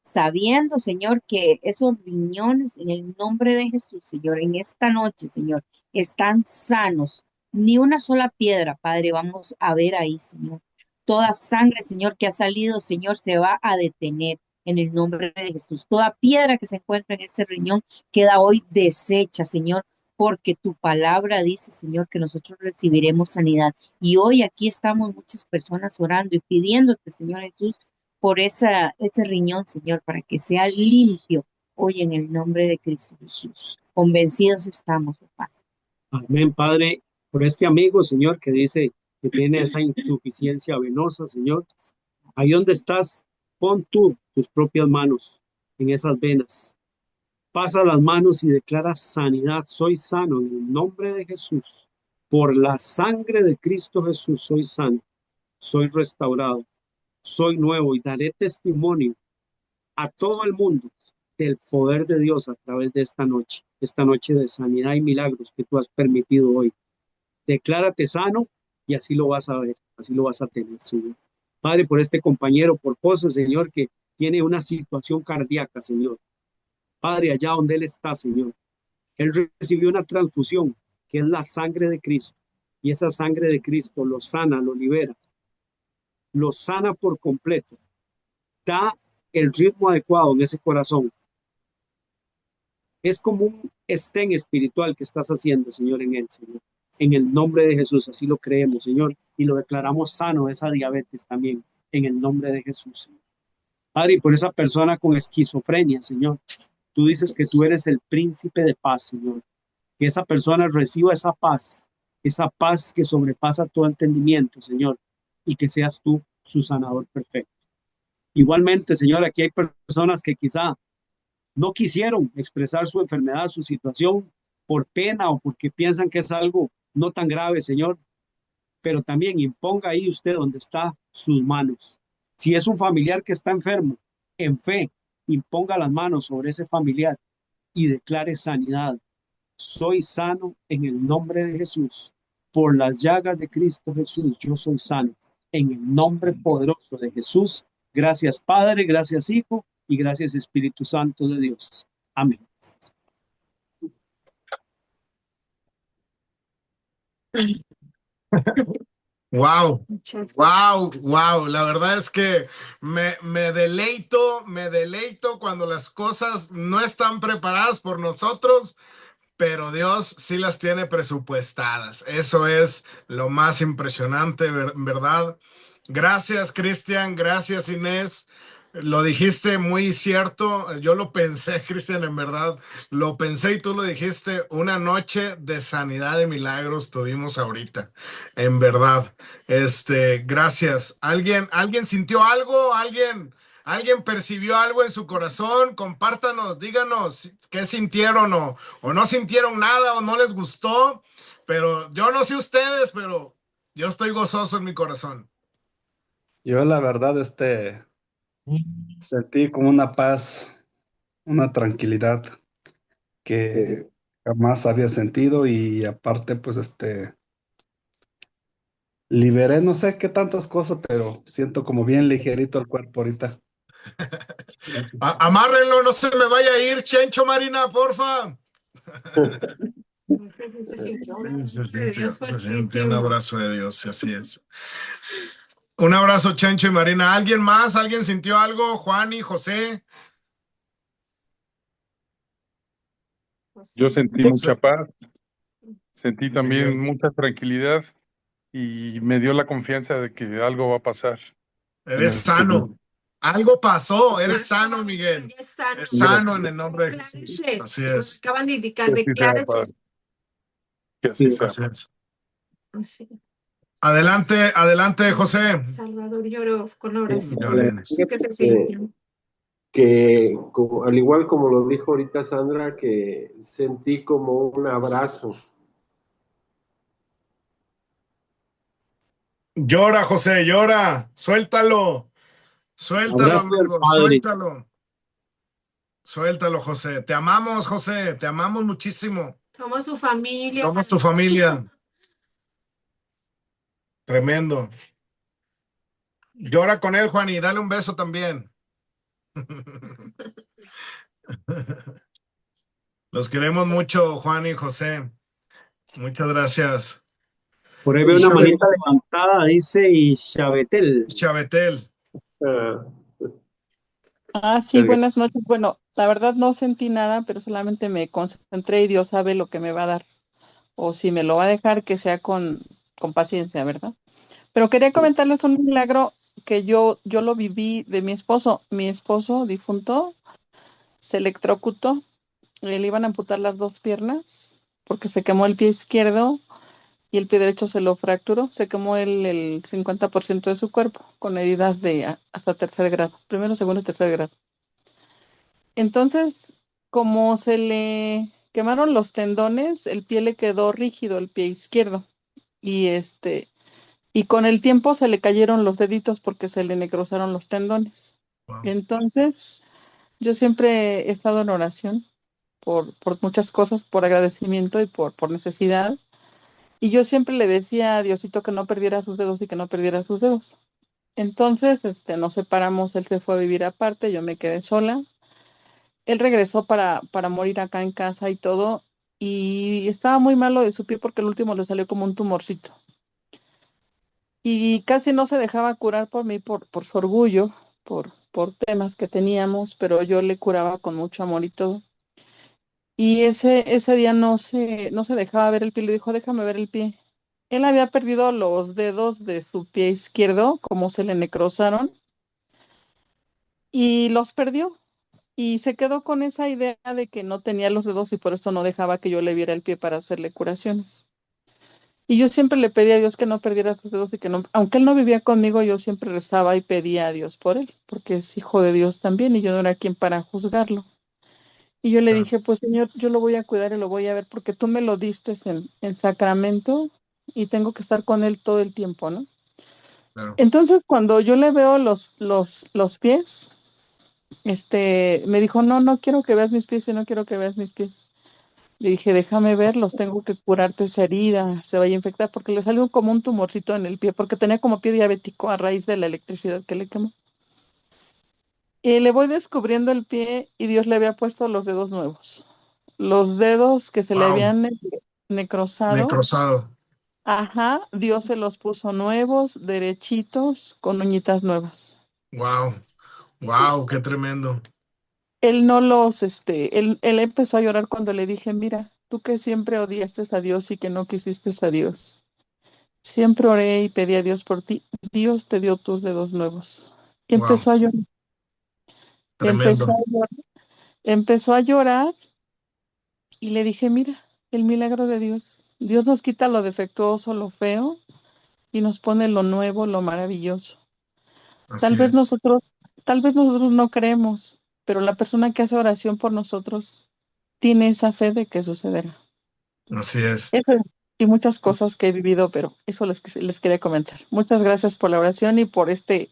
sabiendo, Señor, que esos riñones en el nombre de Jesús, Señor, en esta noche, Señor, están sanos. Ni una sola piedra, Padre, vamos a ver ahí, Señor. Toda sangre, Señor, que ha salido, Señor, se va a detener en el nombre de Jesús. Toda piedra que se encuentra en este riñón queda hoy deshecha, Señor, porque tu palabra dice, Señor, que nosotros recibiremos sanidad. Y hoy aquí estamos muchas personas orando y pidiéndote, Señor Jesús, por ese riñón, Señor, para que sea limpio hoy en el nombre de Cristo Jesús. Convencidos estamos, papá. Amén, Padre, por este amigo, Señor, que dice que tiene esa insuficiencia venosa, Señor. Ahí donde estás, pon tú tus propias manos en esas venas. Pasa las manos y declara sanidad. Soy sano en el nombre de Jesús. Por la sangre de Cristo Jesús soy sano. Soy restaurado. Soy nuevo y daré testimonio a todo el mundo del poder de Dios a través de esta noche de sanidad y milagros que tú has permitido hoy. Declárate sano y así lo vas a ver, así lo vas a tener, Señor. Padre, por este compañero, por José, Señor, que tiene una situación cardíaca, Señor. Padre, allá donde él está, Señor, él recibió una transfusión, que es la sangre de Cristo. Y esa sangre de Cristo lo sana, lo libera, lo sana por completo. Da el ritmo adecuado en ese corazón. Es como un estén espiritual que estás haciendo, Señor, en él, Señor. En el nombre de Jesús, así lo creemos, Señor, y lo declaramos sano, esa diabetes también, en el nombre de Jesús, Señor. Padre, y por esa persona con esquizofrenia, Señor, tú dices que tú eres el príncipe de paz, Señor. Que esa persona reciba esa paz esa paz que sobrepasa todo entendimiento, Señor, y que seas tú su sanador perfecto. Igualmente, Señor, aquí hay personas que quizá no quisieron expresar su enfermedad, su situación, por pena o porque piensan que es algo no tan grave, Señor, pero también imponga ahí usted donde está sus manos. Si es un familiar que está enfermo, en fe, imponga las manos sobre ese familiar y declare sanidad. Soy sano en el nombre de Jesús. Por las llagas de Cristo Jesús, yo soy sano. En el nombre poderoso de Jesús. Gracias Padre, gracias Hijo y gracias Espíritu Santo de Dios. Amén. Wow, Muchas gracias. wow. La verdad es que me deleito cuando las cosas no están preparadas por nosotros, pero Dios sí las tiene presupuestadas. Eso es lo más impresionante, ¿verdad? Gracias, Cristian. Gracias, Inés. Lo dijiste muy cierto. Yo lo pensé, Cristian, en verdad. Lo pensé y tú lo dijiste. Una noche de sanidad de milagros tuvimos ahorita. En verdad. Gracias. ¿Alguien sintió algo? ¿Alguien percibió algo en su corazón? Compártanos, díganos qué sintieron o no sintieron nada o no les gustó. Pero yo no sé ustedes, pero yo estoy gozoso en mi corazón. Yo la verdad, sentí como una paz, una tranquilidad que jamás había sentido y aparte, pues, liberé no sé qué tantas cosas, pero siento como bien ligerito el cuerpo ahorita. Amárrenlo, no se me vaya a ir, Chencho Marina, porfa. Se sintió Se siente un abrazo de Dios, así es. Un abrazo, Chencho y Marina. ¿Alguien más? ¿Alguien sintió algo? Juan y José. Yo sentí mucha paz, sentí Muy también bien. mucha tranquilidad y me dio la confianza de que algo va a pasar en Eres el sano. Señor. Algo pasó. Eres sano, Miguel. Es sano. Es sano en Gracias. el nombre de Jesús. Así es. Acaban de indicar, Que así sea, Padre. declárese. Que así sea. Así es. Así. Adelante, José. Salvador lloró con oración. Llorens. Es que se sintió. Al igual como lo dijo ahorita Sandra, que sentí como un abrazo. Llora, José, llora. Suéltalo. Suéltalo, Abrazo del amigo. Padre. Suéltalo. Suéltalo, José. Te amamos, José. Te amamos muchísimo. Somos su familia. Somos tu familia. Tremendo. Llora con él, Juan, y dale un beso también. Los queremos mucho, Juan y José. Muchas gracias. Por ahí veo Y una manita levantada, dice Chavetel. Chavetel. Sí, buenas noches. Bueno, la verdad no sentí nada, pero solamente me concentré y Dios sabe lo que me va a dar. O si me lo va a dejar, que sea con paciencia, ¿verdad? Pero quería comentarles un milagro que yo lo viví de mi esposo. Mi esposo difunto se electrocutó. Le iban a amputar las dos piernas porque se quemó el pie izquierdo y el pie derecho se lo fracturó. Se quemó el 50% de su cuerpo con heridas de hasta tercer grado, primero, segundo y tercer grado. Entonces, como se le quemaron los tendones, el pie le quedó rígido, el pie izquierdo. Y y con el tiempo se le cayeron los deditos porque se le necrosaron los tendones. Wow. Entonces, yo siempre he estado en oración por muchas cosas, por agradecimiento y por necesidad. Y yo siempre le decía a Diosito que no perdiera sus dedos y que no perdiera sus dedos. Entonces, nos separamos, él se fue a vivir aparte, yo me quedé sola. Él regresó para morir acá en casa y todo, y estaba muy malo de su pie porque el último le salió como un tumorcito. Y casi no se dejaba curar por mí, por su orgullo, por temas que teníamos, pero yo le curaba con mucho amor y todo. Y ese día no se dejaba ver el pie, le dijo, déjame ver el pie. Él había perdido los dedos de su pie izquierdo, como se le necrosaron, y los perdió. Y se quedó con esa idea de que no tenía los dedos y por esto no dejaba que yo le viera el pie para hacerle curaciones. Y yo siempre le pedía a Dios que no perdiera sus dedos y que no, aunque él no vivía conmigo, yo siempre rezaba y pedía a Dios por él, porque es hijo de Dios también y yo no era quien para juzgarlo. Y yo le Claro, dije, pues Señor, yo lo voy a cuidar y lo voy a ver porque tú me lo diste en sacramento y tengo que estar con él todo el tiempo, ¿no? claro. Entonces, cuando yo le veo los pies, me dijo, no, no quiero que veas mis pies y no quiero que veas mis pies. Le dije, déjame verlos, tengo que curarte esa herida, se vaya a infectar, porque le salió como un tumorcito en el pie, porque tenía como pie diabético a raíz de la electricidad que le quemó. Y le voy descubriendo el pie y Dios le había puesto los dedos nuevos. Los dedos que se le Wow, habían necrosado, necrosado. ajá, Dios se los puso nuevos, derechitos, con uñitas nuevas. Wow, wow, qué tremendo. Él no los, él empezó a llorar cuando le dije, mira, tú que siempre odiaste a Dios y que no quisiste a Dios. Siempre oré y pedí a Dios por ti. Dios te dio tus dedos nuevos. Y Wow, empezó tremendo. a llorar, empezó a llorar y le dije, mira, el milagro de Dios. Dios nos quita lo defectuoso, lo feo y nos pone lo nuevo, lo maravilloso. Tal Así vez es, nosotros, tal vez nosotros no creemos, pero la persona que hace oración por nosotros tiene esa fe de que sucederá. así es. Eso y muchas cosas que he vivido, pero eso les quería comentar. Muchas gracias por la oración y por este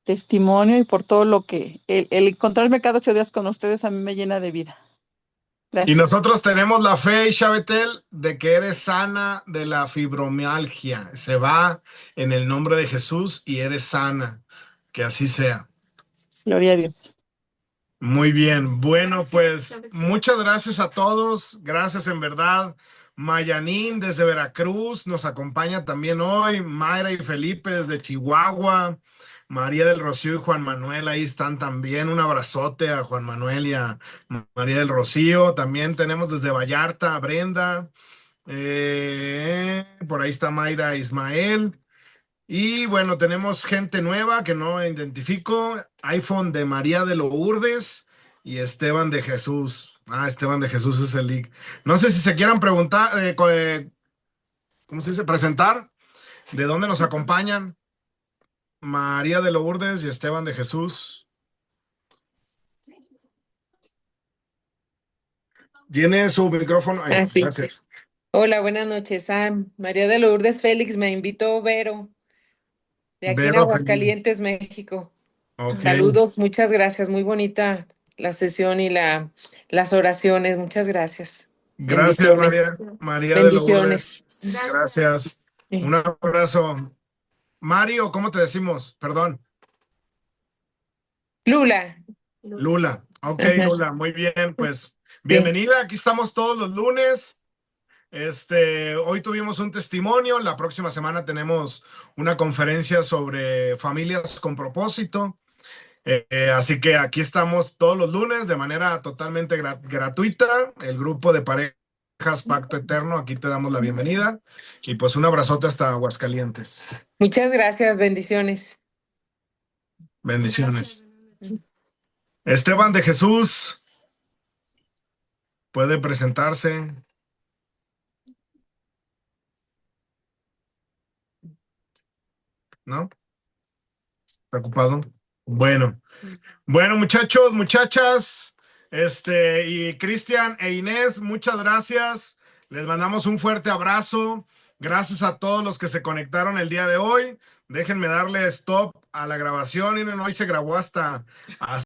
testimonio y por todo lo que el encontrarme cada 8 días con ustedes a mí me llena de vida. Y Gracias. nosotros tenemos la fe, Shabetel, de que eres sana de la fibromialgia. Se va en el nombre de Jesús y eres sana. Que así sea. Gloria a Dios. Muy bien. Bueno, Gracias, pues Shabetel. muchas gracias a todos. Gracias en verdad. Mayanín desde Veracruz nos acompaña también hoy. Mayra y Felipe desde Chihuahua. María del Rocío y Juan Manuel ahí están también. Un abrazote a Juan Manuel y a María del Rocío. También tenemos desde Vallarta a Brenda. Por ahí está Mayra Ismael. Y bueno, tenemos gente nueva que no identifico. iPhone de María de Lourdes y Esteban de Jesús. Ah, Esteban de Jesús es el link. No sé si se quieran preguntar, ¿cómo se dice? Presentar de dónde nos acompañan María de Lourdes y Esteban de Jesús. Tiene su micrófono. Ahí, Sí. gracias. Hola, buenas noches. María de Lourdes Félix, me invitó Vero, de aquí en Vero Feliz. Aguascalientes, México. Ok. Saludos, muchas gracias. Muy bonita la sesión y las oraciones. Muchas gracias. Gracias, Bendiciones. María de Lourdes. Bendiciones. Gracias. Un abrazo. Mario, ¿cómo te decimos? Perdón. Lula. Lula. Ok, Ajá. Lula, muy bien, pues Sí. bienvenida. Aquí estamos todos los lunes. Hoy tuvimos un testimonio. La próxima semana tenemos una conferencia sobre familias con propósito. Así que aquí estamos todos los lunes de manera totalmente gratuita. El grupo de parejas Pacto Eterno, aquí te damos la bienvenida. Y pues un abrazote hasta Aguascalientes. Muchas gracias. Bendiciones. Bendiciones. Esteban de Jesús, puede presentarse. ¿No? ¿Preocupado? Bueno. Bueno, muchachos, muchachas, y Cristian e Inés, muchas gracias. Les mandamos un fuerte abrazo. Gracias a todos los que se conectaron el día de hoy. Déjenme darle stop a la grabación. Y hoy se grabó hasta